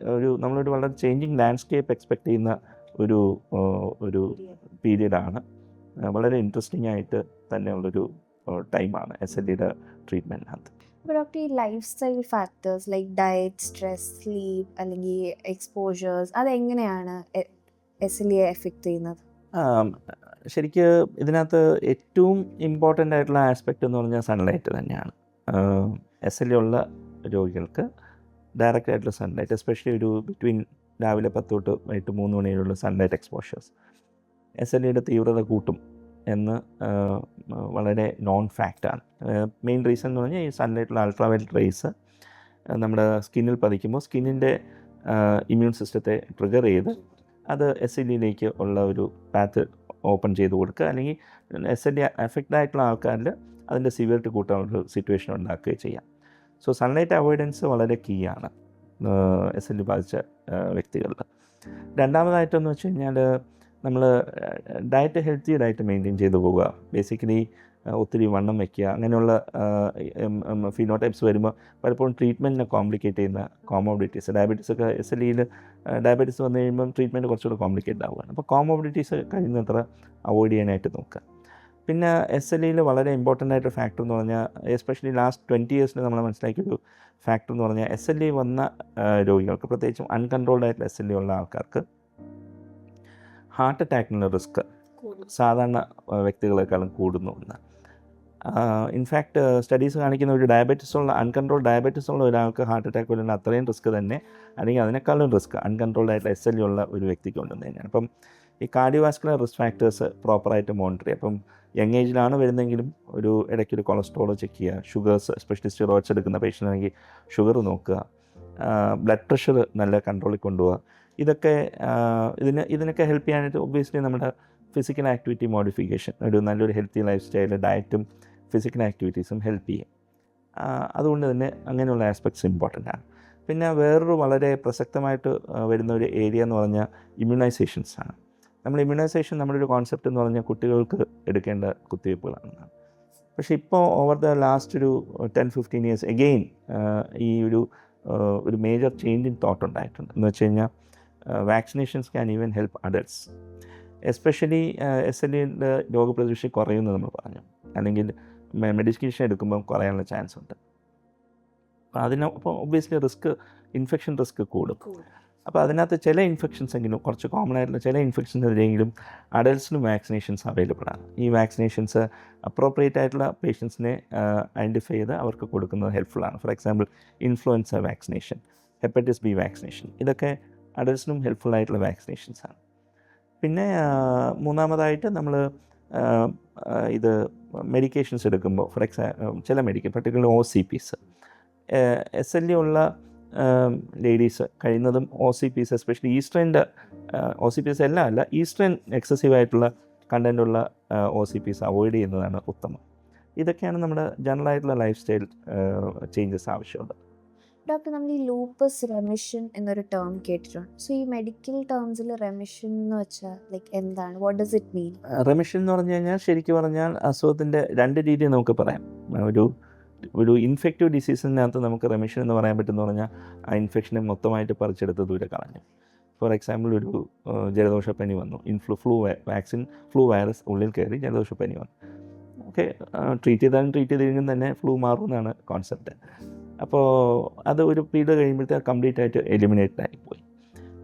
Speaker 2: നമ്മളൊരു വളരെ ചേഞ്ചിങ് ലാൻഡ്സ്കേപ്പ് എക്സ്പെക്റ്റ് ചെയ്യുന്ന ഒരു പീരീഡാണ്. വളരെ ഇൻട്രസ്റ്റിംഗ് ആയിട്ട് തന്നെയുള്ളൊരു ടൈമാണ് SLEയുടെ ട്രീറ്റ്മെൻറ്റിനകത്ത്.
Speaker 1: അപ്പോൾ ഡോക്ടർ, ഈ life style factors like diet, stress, sleep അല്ലെങ്കിൽ എക്സ്പോഷേഴ്സ് അതെങ്ങനെയാണ് SLEയെ എഫക്റ്റ് ചെയ്യുന്നത്?
Speaker 2: ശരിക്ക് ഇതിനകത്ത് ഏറ്റവും ഇമ്പോർട്ടൻ്റ് ആയിട്ടുള്ള ആസ്പെക്റ്റ് എന്ന് പറഞ്ഞാൽ സൺലൈറ്റ് തന്നെയാണ്. SLE ഉള്ള രോഗികൾക്ക് ഡയറക്റ്റ് ആയിട്ടുള്ള സൺലൈറ്റ്, എസ്പെഷ്യലി ഒരു ബിറ്റ്വീൻ രാവിലെ 10 തൊട്ട് വൈകിട്ട് 3 മണിയുള്ള സൺലൈറ്റ് എക്സ്പോഷേഴ്സ് SLEയുടെ തീവ്രത കൂട്ടും എന്ന് വളരെ നോൺ ഫാക്റ്റാണ്. മെയിൻ റീസൺ എന്ന് പറഞ്ഞാൽ ഈ സൺലൈറ്റിലുള്ള അൾട്രാവയലറ്റ് റേസ് നമ്മുടെ സ്കിന്നിൽ പതിക്കുമ്പോൾ സ്കിന്നിൻ്റെ ഇമ്മ്യൂൺ സിസ്റ്റത്തെ ട്രിഗർ ചെയ്ത് അത് SLEയിലേക്ക് ഉള്ള ഒരു പാത്ത് ഓപ്പൺ ചെയ്ത് കൊടുക്കുക, അല്ലെങ്കിൽ SLE അഫക്റ്റ് ആയിട്ടുള്ള ആൾക്കാരിൽ അതിൻ്റെ സിവിയറിറ്റി കൂട്ടാനുള്ള സിറ്റുവേഷൻ ഉണ്ടാക്കുകയും ചെയ്യാം. സോ സൺലൈറ്റ് അവോയ്ഡൻസ് വളരെ കീ ആണ് SLE ബാധിച്ച വ്യക്തികളിൽ. രണ്ടാമതായിട്ടെന്ന് വെച്ച് കഴിഞ്ഞാൽ നമ്മൾ ഡയറ്റ്, ഹെൽത്തി ഡയറ്റ് മെയിൻറ്റെയിൻ ചെയ്ത് പോവുക. ബേസിക്കലി ഒത്തിരി വണ്ണം വയ്ക്കുക, അങ്ങനെയുള്ള ഫിനോടൈപ്സ് വരുമ്പോൾ പലപ്പോഴും ട്രീറ്റ്മെൻറ്റിനെ കോംപ്ലിക്കേറ്റ് ചെയ്യുന്ന കോമോബിഡിറ്റീസ്, ഡയബറ്റീസൊക്കെ SLEയിൽ ഡയബറ്റീസ് വന്നു കഴിയുമ്പം ട്രീറ്റ്മെൻറ്റ് കുറച്ചുകൂടെ കോംപ്ലിക്കേറ്റ് ആവുകയാണ്. അപ്പോൾ കോമോബിഡിറ്റീസ് കഴിയുന്നത്ര അവോയ്ഡ് ചെയ്യാനായിട്ട് നോക്കുക. പിന്നെ SLEയിൽ വളരെ ഇമ്പോർട്ടൻ്റ് ആയിട്ട് ഫാക്ടർ എന്ന് പറഞ്ഞാൽ, എസ്പെഷ്യലി ലാസ്റ്റ് 20 ഇയേഴ്സിൽ നമ്മൾ മനസ്സിലാക്കിയൊരു ഫാക്ടർ എന്ന് പറഞ്ഞാൽ, SLE വന്ന രോഗികൾക്ക്, പ്രത്യേകിച്ചും അൺകൺട്രോൾഡ് ആയിട്ടുള്ള SLE ഉള്ള ആൾക്കാർക്ക് ഹാർട്ട് അറ്റാക്കിനുള്ള റിസ്ക് സാധാരണ വ്യക്തികളെക്കാളും കൂടുന്നു എന്ന്. ഇൻഫാക്റ്റ് സ്റ്റഡീസ് കാണിക്കുന്ന ഒരു അൺകൺട്രോൾഡ് ഡയബറ്റീസ് ഉള്ള ഒരാൾക്ക് ഹാർട്ട് അറ്റാക്ക് വരുന്ന അത്രയും റിസ്ക് തന്നെ, അല്ലെങ്കിൽ അതിനേക്കാളും റിസ്ക് അൺകൺട്രോൾഡ് ആയിട്ടുള്ള SLE ഉള്ള ഒരു വ്യക്തിക്ക് ഉണ്ടെന്ന് തന്നെയാണ്. അപ്പം ഈ കാർഡിയോവാസ്കുലർ റിസ്ക് ഫാക്ടേഴ്സ് പ്രോപ്പറായിട്ട് മോണിറ്റർ ചെയ്യുക. അപ്പം യങ് ഏജിലാണ് വരുന്നതെങ്കിലും ഒരു ഇടയ്ക്കൊരു കൊളസ്ട്രോൾ ചെക്ക് ചെയ്യുക, ഷുഗേഴ്സ്, എസ്പെഷ്യലി സ്റ്റിറോയിഡ്സ് എടുക്കുന്ന പേഷ്യൻ്റ് ആണെങ്കിൽ ഷുഗർ നോക്കുക, ബ്ലഡ് പ്രഷർ നല്ല കൺട്രോളിൽ കൊണ്ടുപോകുക. ഇതൊക്കെ ഇതിനൊക്കെ ഹെൽപ്പ് ചെയ്യാനായിട്ട് ഒബ്വിയസ്ലി നമ്മുടെ ഫിസിക്കൽ ആക്ടിവിറ്റി മോഡിഫിക്കേഷൻ, ഒരു നല്ലൊരു ഹെൽത്തി ലൈഫ് സ്റ്റൈല്, ഡയറ്റും ഫിസിക്കൽ ആക്ടിവിറ്റീസും ഹെൽപ്പ് ചെയ്യും. അതുകൊണ്ട് തന്നെ അങ്ങനെയുള്ള ആസ്പെക്ട്സ് ഇമ്പോർട്ടൻ്റ് ആണ്. പിന്നെ വേറൊരു വളരെ പ്രസക്തമായിട്ട് വരുന്ന ഒരു ഏരിയ എന്ന് പറഞ്ഞാൽ ഇമ്മ്യൂണൈസേഷൻസ് ആണ്. നമ്മൾ ഇമ്മ്യൂണൈസേഷൻ, നമ്മുടെ ഒരു കോൺസെപ്റ്റ് എന്ന് പറഞ്ഞാൽ കുട്ടികൾക്ക് എടുക്കേണ്ട കുത്തിവയ്പ്പുകളാണ്. പക്ഷേ ഇപ്പോൾ ഓവർ ദ ലാസ്റ്റ് ഒരു 10-15 ഇയേഴ്സ് എഗെയിൻ ഈ ഒരു മേജർ ചേഞ്ച് ഇൻ തോട്ട് ഉണ്ടായിട്ടുണ്ട്. എന്ന് വെച്ച് കഴിഞ്ഞാൽ vaccinations can even help adults, especially SLEയുടെ രോഗപ്രതിരോധശേഷി കുറയുമെന്ന് നമ്മൾ പറഞ്ഞു, അല്ലെങ്കിൽ മെഡിക്കേഷൻ എടുക്കുമ്പം കുറയാനുള്ള ചാൻസ് ഉണ്ട്. അപ്പോൾ ഒബ്വിയസ്ലി ഇൻഫെക്ഷൻ റിസ്ക് കൂടും. അപ്പോൾ അതിനകത്ത് ചില ഇൻഫെക്ഷൻസ് എങ്കിലും, കുറച്ച് കോമൺ ആയിട്ടുള്ള ചില ഇൻഫെക്ഷൻസ് എങ്കിലും അഡൽട്ട്സിനും വാക്സിനേഷൻസ് അവൈലബിൾ ആണ്. ഈ വാക്സിനേഷൻസ് അപ്രോപ്രിയേറ്റ് ആയിട്ടുള്ള പേഷ്യൻസിനെ ഐഡൻറ്റിഫൈ ചെയ്ത് അവർക്ക് കൊടുക്കുന്നത് ഹെൽപ്ഫുള്ളാണ്. For example influenza vaccination, hepatitis B vaccination, ഇതൊക്കെ അഡൽട്ട്സിനും ഹെൽപ്ഫുള്ളായിട്ടുള്ള വാക്സിനേഷൻസാണ്. പിന്നെ മൂന്നാമതായിട്ട് നമ്മൾ ഇത് മെഡിക്കേഷൻസ് എടുക്കുമ്പോൾ, ഫോർ ചില പർട്ടിക്കുലർ OCPs, SLE ഉള്ള ലേഡീസ് കഴിയുന്നതും OCPs, എസ്പെഷ്യലി ഈസ്ട്രൻ്റെ OCPs എല്ലാം അല്ല, ഈസ്ട്രൻ എക്സസീവായിട്ടുള്ള കണ്ടൻറ്റുള്ള OCPs അവോയ്ഡ് ചെയ്യുന്നതാണ് ഉത്തമം. ഇതൊക്കെയാണ് നമ്മുടെ ജനറലായിട്ടുള്ള ലൈഫ് സ്റ്റൈൽ ചേഞ്ചസ് ആവശ്യമുള്ളത്.
Speaker 1: ഡോക്ടർ, നമ്മൾ ഈ ലൂപ്പസ് റെമിഷൻ എന്നൊരു ടേം കേട്ടിട്ടുണ്ട്. സോ ഈ മെഡിക്കൽ ടേംസിൽ റെമിഷൻ എന്ന് വെച്ചാൽ ലൈക്ക് എന്താണ്, what does it mean?
Speaker 2: Remission എന്ന് പറഞ്ഞു കഴിഞ്ഞാൽ, ശരിക്കും പറഞ്ഞാൽ അസുഖത്തിൻ്റെ രണ്ട് രീതി നമുക്ക് പറയാം. ഒരു ഇൻഫെക്റ്റീവ് ഡിസീസിനകത്ത് നമുക്ക് റെമിഷൻ എന്ന് പറയാൻ പറ്റുമെന്ന് പറഞ്ഞാൽ ആ ഇൻഫെക്ഷനെ മൊത്തമായിട്ട് പറിച്ചെടുത്ത് ദൂരെ കളഞ്ഞു. ഫോർ എക്സാമ്പിൾ ഒരു ജലദോഷപ്പനി വന്നു, ഫ്ലൂ വൈറസ് ഉള്ളിൽ കയറി ജലദോഷപ്പനി വന്നു. ഓക്കെ, ട്രീറ്റ് ചെയ്തെങ്കിലും തന്നെ ഫ്ലൂ മാറുമെന്നാണ് കോൺസെപ്റ്റ്. അപ്പോൾ അത് ഒരു പീരീഡ് കഴിയുമ്പോഴത്തേക്ക് കംപ്ലീറ്റ് ആയിട്ട് എലിമിനേറ്റഡ് ആയിപ്പോയി.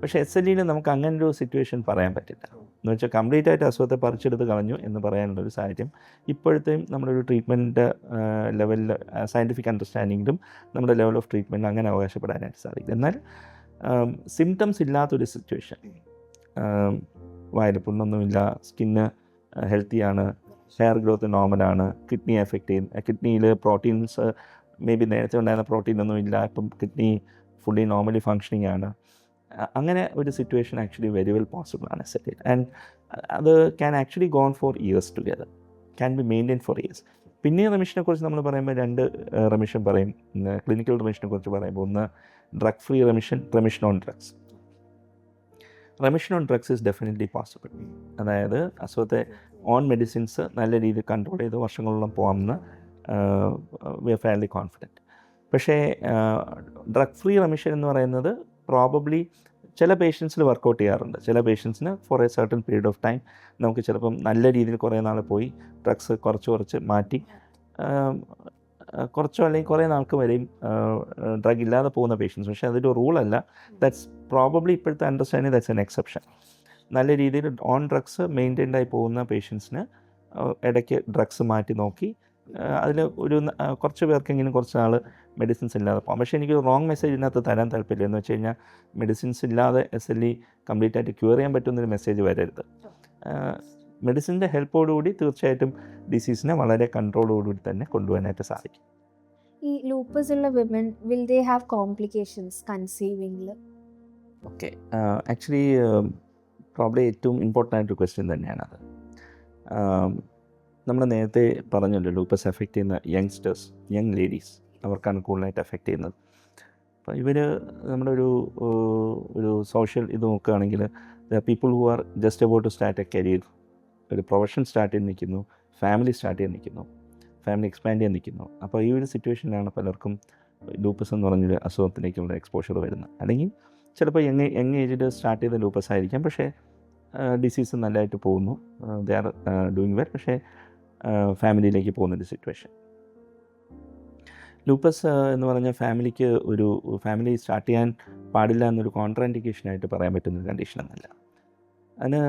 Speaker 2: പക്ഷേ SLEയിൽ നമുക്ക് അങ്ങനെ ഒരു സിറ്റുവേഷൻ പറയാൻ പറ്റില്ല. എന്ന് വെച്ചാൽ കംപ്ലീറ്റ് ആയിട്ട് അസുഖത്തെ പറിച്ചെടുത്ത് കളഞ്ഞു എന്ന് പറയാനുള്ളൊരു സാഹചര്യം ഇപ്പോഴത്തെയും നമ്മുടെ ഒരു ട്രീറ്റ്മെൻറ്റ് ലെവലിൽ, സയൻറ്റിഫിക് അണ്ടർസ്റ്റാൻഡിങ്ങിലും നമ്മുടെ ലെവൽ ഓഫ് ട്രീറ്റ്മെൻറ്റ് അങ്ങനെ അവകാശപ്പെടാനായിട്ട് സാധിക്കും. എന്നാൽ സിംറ്റംസ് ഇല്ലാത്തൊരു സിറ്റുവേഷൻ, വയലപ്പുണ്ണൊന്നുമില്ല, സ്കിന്ന് ഹെൽത്തിയാണ്, ഹെയർ ഗ്രോത്ത് നോർമലാണ്, കിഡ്നി എഫക്റ്റ് ചെയ്യും, കിഡ്നിയിൽ പ്രോട്ടീൻസ് മേ ബി നേരത്തെ ഉണ്ടായിരുന്ന പ്രോട്ടീനൊന്നും ഇല്ല, ഇപ്പം കിഡ്നി ഫുള്ളി നോർമലി ഫങ്ഷനിങ് ആണ്, അങ്ങനെ ഒരു situation actually very well possible ആണ് SLE. ആൻഡ് അത് can actually go on for years together, can be maintain for years. പിന്നെ റെമിഷനെ കുറിച്ച് നമ്മൾ പറയുമ്പോൾ രണ്ട് റെമിഷൻ പറയും. ക്ലിനിക്കൽ റെമിഷനെ കുറിച്ച് പറയുമ്പോൾ ഒന്ന് drug free remission on drugs. Remission on drugs is definitely possible. അതായത് അസുഖത്തെ ഓൺ മെഡിസിൻസ് നല്ല രീതിയിൽ കൺട്രോൾ ചെയ്ത് വർഷങ്ങളോളം പോകാമെന്ന് വി ആർ ഫെയർലി കോൺഫിഡൻറ്റ്. പക്ഷേ ഡ്രഗ് ഫ്രീ റെമിഷൻ എന്ന് പറയുന്നത് പ്രോബബ്ലി ചില പേഷ്യൻസിൽ വർക്കൗട്ട് ചെയ്യാറുണ്ട്. ചില പേഷ്യൻസിന് for a certain period of time നമുക്ക് ചിലപ്പം നല്ല രീതിയിൽ കുറേ നാൾ പോയി ഡ്രഗ്സ് കുറച്ച് മാറ്റി കുറച്ചോ അല്ലെങ്കിൽ കുറേ നാൾക്ക് വരെയും ഡ്രഗ് ഇല്ലാതെ പോകുന്ന പേഷ്യൻസ്. പക്ഷേ അതൊരു റൂളല്ല. ദാറ്റ്സ് പ്രോബബ്ലി ഇപ്പോഴത്തെ അണ്ടർസ്റ്റാൻഡിങ് ദാറ്റ്സ് എൻ എക്സെപ്ഷൻ. നല്ല രീതിയിൽ ഓൺ ഡ്രഗ്സ് മെയിൻറ്റെയിൻഡായി പോകുന്ന പേഷ്യൻസിന് ഇടയ്ക്ക് ഡ്രഗ്സ് മാറ്റി നോക്കി അതിൽ ഒരു കുറച്ച് പേർക്കെങ്കിലും കുറച്ച് നാൾ മെഡിസിൻസ് ഇല്ലാതെ പോകാം. പക്ഷേ എനിക്ക് റോങ് മെസ്സേജ് ഇതിനകത്ത് തരാൻ താല്പര്യമില്ല. എന്ന് വെച്ച് കഴിഞ്ഞാൽ മെഡിസിൻസ് ഇല്ലാതെ SLE കംപ്ലീറ്റ് ആയിട്ട് ക്യൂർ ചെയ്യാൻ പറ്റുന്നൊരു മെസ്സേജ് വരരുത്. മെഡിസിൻ്റെ ഹെൽപ്പോടുകൂടി തീർച്ചയായിട്ടും ഡിസീസിനെ വളരെ കൺട്രോളോടുകൂടി തന്നെ കൊണ്ടുപോകാനായിട്ട് സാധിക്കും.
Speaker 1: ഈ ലൂപ്പസ് ഉള്ള women will they have complications കൺസീവിങ്ങിൽ?
Speaker 2: ഓക്കെ, ആക്ച്വലി പ്രോബ്ലി ഏറ്റവും ഇമ്പോർട്ടൻ്റ് ആയിട്ടൊരു ക്വസ്റ്റ്യൻ തന്നെയാണത്. നമ്മൾ നേരത്തെ പറഞ്ഞല്ലോ, ലൂപ്പസ് എഫക്റ്റ് ചെയ്യുന്ന യങ്സ്റ്റേഴ്സ്, യങ് ലേഡീസ്, അവർക്കാണ് കൂടുതലായിട്ട് എഫക്റ്റ് ചെയ്യുന്നത്. അപ്പോൾ ഇവർ നമ്മുടെ ഒരു സോഷ്യൽ ഇത് നോക്കുകയാണെങ്കിൽ people who are just about to start a career, ഒരു പ്രൊഫഷൻ സ്റ്റാർട്ട് ചെയ്ത് നിൽക്കുന്നു, ഫാമിലി സ്റ്റാർട്ട് ചെയ്ത് നിൽക്കുന്നു, ഫാമിലി എക്സ്പാൻഡ് ചെയ്ത് നിൽക്കുന്നു. അപ്പോൾ ഈ ഒരു സിറ്റുവേഷനിലാണ് പലർക്കും ലൂപ്പസ് എന്ന് പറഞ്ഞൊരു അസുഖത്തിലേക്കുള്ള എക്സ്പോഷർ വരുന്നത്. അല്ലെങ്കിൽ ചിലപ്പോൾ യങ് ഏജിൽ സ്റ്റാർട്ട് ചെയ്ത ലൂപ്പസ് ആയിരിക്കാം, പക്ഷേ ഡിസീസ് നല്ലതായിട്ട് പോകുന്നു, ദേ ആർ ഡൂയിങ് വെൽ, പക്ഷേ ഫാമിലിയിലേക്ക് പോകുന്നൊരു സിറ്റുവേഷൻ. ലൂപ്പസ് എന്ന് പറഞ്ഞാൽ ഫാമിലിക്ക് ഒരു ഫാമിലി സ്റ്റാർട്ട് ചെയ്യാൻ പാടില്ല എന്നൊരു കോൺട്രാൻഡിക്കേഷനായിട്ട് പറയാൻ പറ്റുന്നൊരു കണ്ടീഷനൊന്നുമല്ല. അതിന്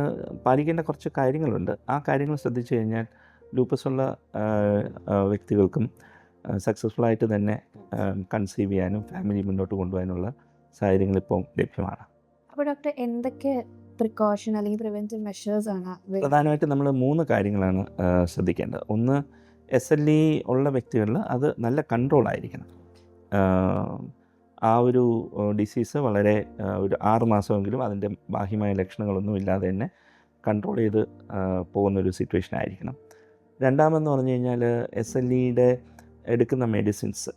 Speaker 2: പാലിക്കേണ്ട കുറച്ച് കാര്യങ്ങളുണ്ട്. ആ കാര്യങ്ങൾ ശ്രദ്ധിച്ചു കഴിഞ്ഞാൽ ലൂപ്പസ് ഉള്ള വ്യക്തികൾക്കും സക്സസ്ഫുള്ളായിട്ട് തന്നെ കൺസീവ് ചെയ്യാനും ഫാമിലി മുന്നോട്ട് കൊണ്ടുപോകാനുള്ള സാഹചര്യങ്ങൾ ഇപ്പോൾ ലഭ്യമാണ്.
Speaker 1: അപ്പോൾ ഡോക്ടർ, എന്തൊക്കെ പ്രിക്കോഷൻ അല്ലെങ്കിൽ പ്രിവെൻറ്റീവ് മെഷേഴ്സ് ആണ്?
Speaker 2: പ്രധാനമായിട്ടും നമ്മൾ 3 കാര്യങ്ങളാണ് ശ്രദ്ധിക്കേണ്ടത്. ഒന്ന്, SLE ഉള്ള വ്യക്തികളിൽ അത് നല്ല കൺട്രോൾ ആയിരിക്കണം. ആ ഒരു ഡിസീസ് വളരെ ഒരു 6 മാസമെങ്കിലും അതിൻ്റെ ബാഹ്യമായ ലക്ഷണങ്ങളൊന്നും ഇല്ലാതെ തന്നെ കൺട്രോൾ ചെയ്ത് പോകുന്നൊരു സിറ്റുവേഷൻ ആയിരിക്കണം. രണ്ടാമെന്ന് പറഞ്ഞു കഴിഞ്ഞാൽ SLEയുടെ എടുക്കുന്ന മെഡിസിൻസ്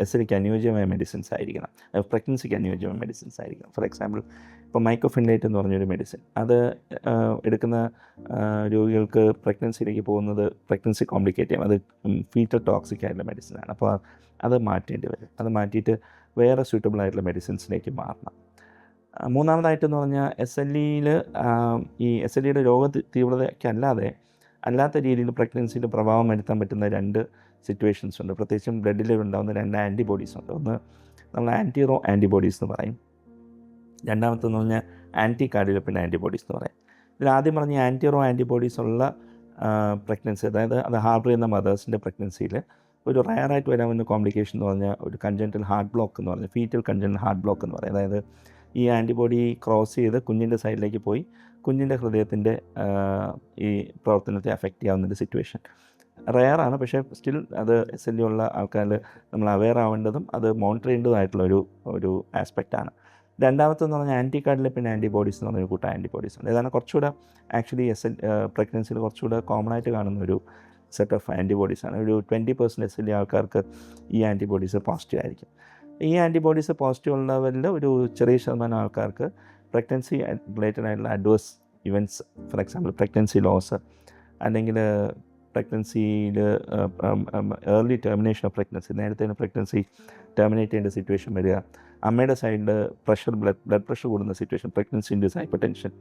Speaker 2: SLEക്ക് അനുയോജ്യമായ മെഡിസിൻസ് ആയിരിക്കണം, പ്രഗ്നൻസിക്ക് അനുയോജ്യമായ മെഡിസിൻസ് ആയിരിക്കണം. ഫോർ എക്സാമ്പിൾ, ഇപ്പോൾ മൈക്കോഫിൻലേറ്റ് എന്ന് പറഞ്ഞൊരു മെഡിസിൻ, അത് എടുക്കുന്ന രോഗികൾക്ക് പ്രഗ്നൻസിയിലേക്ക് പോകുന്നത് പ്രഗ്നൻസി കോംപ്ലിക്കേറ്റ് ചെയ്യും. അത് ഫീറ്റൽ ടോക്സിക് ആയിട്ടുള്ള മെഡിസിനാണ്. അപ്പോൾ അത് മാറ്റേണ്ടി വരും. അത് മാറ്റിയിട്ട് വേറെ സ്യൂട്ടബിൾ ആയിട്ടുള്ള മെഡിസിൻസിലേക്ക് മാറണം. മൂന്നാമതായിട്ടെന്ന് പറഞ്ഞാൽ SLEയുടെ രോഗ തീവ്രതയ്ക്കല്ലാതെ അല്ലാത്ത രീതിയിൽ പ്രഗ്നൻസിയിൽ പ്രഭാവം വരുത്താൻ പറ്റുന്ന 2 സിറ്റുവേഷൻസ് ഉണ്ട്. പ്രത്യേകിച്ചും ബ്ലഡിൽ ഉണ്ടാകുന്ന 2 ആൻറ്റിബോഡീസ് ഉണ്ട്. ഒന്ന് നമ്മൾ ആൻറ്റിറോ ആൻറ്റിബോഡീസ് എന്ന് പറയും, രണ്ടാമത്തെന്ന് പറഞ്ഞാൽ ആൻറ്റി കാർഡിയോലെപ്പിൻ ആൻറ്റിബോഡീസ് എന്ന് പറയും. ഇതിൽ ആദ്യം പറഞ്ഞ ആൻറ്റിറോ ആൻറ്റിബോഡീസ് ഉള്ള പ്രഗ്നൻസി, അതായത് അത് ഹാർബർ ചെയ്യുന്ന മദേഴ്സിൻ്റെ പ്രഗ്നൻസിയിൽ ഒരു റയറായിട്ട് വരാവുന്ന കോംപ്ലിക്കേഷൻ എന്ന് പറഞ്ഞാൽ ഒരു കൺജൻറ്റൽ ഹാർട്ട് ബ്ലോക്ക് എന്ന് പറഞ്ഞാൽ ഫീറ്റൽ കൺജൻറ്റൽ ഹാർട്ട് ബ്ലോക്ക് എന്ന് പറയും. അതായത് ഈ ആൻറ്റിബോഡി ക്രോസ് ചെയ്ത് കുഞ്ഞിൻ്റെ സൈഡിലേക്ക് പോയി കുഞ്ഞിൻ്റെ ഹൃദയത്തിൻ്റെ ഈ പ്രവർത്തനത്തെ അഫക്റ്റ് ചെയ്യാവുന്നൊരു സിറ്റുവേഷൻ. റെയറാണ്, പക്ഷേ സ്റ്റിൽ അത് SLE ഉള്ള ആൾക്കാരിൽ നമ്മൾ അവെയർ ആവേണ്ടതും അത് മോണിറ്റർ ചെയ്യേണ്ടതായിട്ടുള്ള ഒരു ആസ്പെക്റ്റാണ്. രണ്ടാമത്തെന്ന് പറഞ്ഞാൽ ആൻറ്റി കാർഡിലെപ്പിൻ ആൻറ്റിബോഡീസ് എന്ന് പറഞ്ഞൊരു കൂട്ടം ആൻറ്റിബോഡീസ് ഉണ്ട്. ഇതാണ് കുറച്ചുകൂടെ ആക്ച്വലി പ്രഗ്നൻസിയിൽ കുറച്ചുകൂടെ കോമൺ ആയിട്ട് കാണുന്ന ഒരു സെറ്റ് ഓഫ് ആൻറ്റിബോഡീസാണ്. ഒരു 20% SLE ആൾക്കാർക്ക് ഈ ആൻറ്റിബോഡീസ് പോസിറ്റീവ് ആയിരിക്കും. ഈ ആൻറ്റിബോഡീസ് പോസിറ്റീവ് ഉള്ളവരിൽ ഒരു ചെറിയ ശതമാനം ആൾക്കാർക്ക് പ്രഗ്നൻസി റിലേറ്റഡ് ആയിട്ടുള്ള adverse events, for example pregnancy loss, അല്ലെങ്കിൽ പ്രഗ്നൻസിയിൽ ഏർലി ടെർമിനേഷൻ ഓഫ് പ്രഗ്നൻസി, നേരത്തെ പ്രഗ്നൻസി ടെർമിനേറ്റ് ചെയ്യേണ്ട സിറ്റുവേഷൻ വരിക, അമ്മയുടെ സൈഡിൽ ബ്ലഡ് പ്രഷർ കൂടുന്ന situation, pregnancy induce hypertension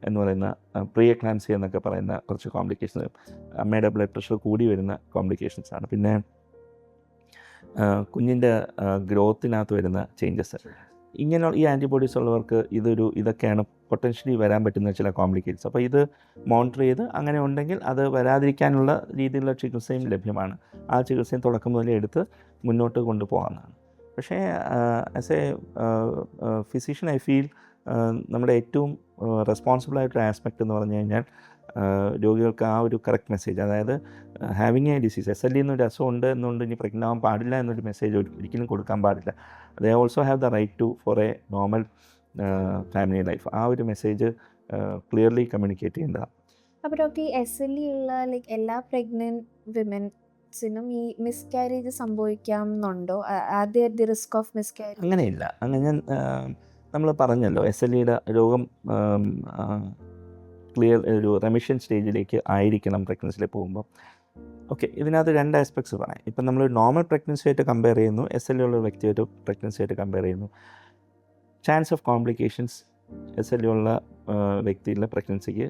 Speaker 2: എന്ന് പറയുന്ന പ്രീ എക്ലാംസി എന്നൊക്കെ പറയുന്ന കുറച്ച് കോംപ്ലിക്കേഷൻസ്, അമ്മയുടെ ബ്ലഡ് പ്രഷർ കൂടി വരുന്ന കോംപ്ലിക്കേഷൻസാണ്. പിന്നെ കുഞ്ഞിൻ്റെ ഗ്രോത്തിനകത്ത് വരുന്ന ചേഞ്ചസ്, ഇങ്ങനെ ഈ ആൻറ്റിബോഡീസ് ഉള്ളവർക്ക് ഇതൊക്കെയാണ് പൊട്ടൻഷ്യലി വരാൻ പറ്റുന്ന ചില കോംപ്ലിക്കേഷൻസ്. അപ്പോൾ ഇത് മോണിറ്റർ ചെയ്ത് അങ്ങനെ ഉണ്ടെങ്കിൽ അത് വരാതിരിക്കാനുള്ള രീതിയിലുള്ള ചികിത്സയും ലഭ്യമാണ്. ആ ചികിത്സയും തുടക്കം മുതലേ എടുത്ത് മുന്നോട്ട് കൊണ്ടുപോകാവുന്നതാണ്. പക്ഷേ as A physician I feel നമ്മുടെ ഏറ്റവും റെസ്പോൺസിബിളായിട്ടൊരു ആസ്പെക്റ്റ് എന്ന് പറഞ്ഞു കഴിഞ്ഞാൽ രോഗികൾക്ക് ആ ഒരു കറക്റ്റ് മെസ്സേജ്, അതായത് ഹാവിങ് എ ഡിസീസ്, SLE എന്നൊരു അസുഖം ഉണ്ട് എന്നുകൊണ്ട് ഇനി പ്രഗ്നൻ്റ് ആവാൻ പാടില്ല എന്നൊരു മെസ്സേജ് ഒരിക്കലും കൊടുക്കാൻ പാടില്ല. They also have the right to for a normal family life. ആ ഒരു മെസ്സേജ് ക്ലിയർലി കമ്മ്യൂണിക്കേറ്റ് ചെയ്യേണ്ടതാണ്.
Speaker 1: അപ്പോൾ ഡോക്ടർ, ഈ SLE ഉള്ള എല്ലാ പ്രഗ്നൻറ്റ് വിമൻസിനും ഈ മിസ്കാരേജ് സംഭവിക്കാമെന്നുണ്ടോ? The risk of miscarriage?
Speaker 2: അങ്ങനെയില്ല. അങ്ങനെ നമ്മൾ പറഞ്ഞല്ലോ, SLEയുടെ രോഗം ക്ലിയർ ഒരു റെമിഷൻ സ്റ്റേജിലേക്ക് ആയിരിക്കണം പ്രഗ്നൻസിയിൽ പോകുമ്പോൾ. ഓക്കെ, ഇതിനകത്ത് 2 ആസ്പെക്ട്സ് പറയാം. ഇപ്പം നമ്മൾ നോർമൽ പ്രഗ്നൻസി ആയിട്ട് കമ്പയർ ചെയ്യുന്നു, SLE ഉള്ള വ്യക്തിയായിട്ട് പ്രഗ്നൻസി ആയിട്ട് കമ്പയർ ചെയ്യുന്നു. ചാൻസ് ഓഫ് കോംപ്ലിക്കേഷൻസ് SLE ഉള്ള വ്യക്തിയിലെ പ്രഗ്നൻസിക്ക്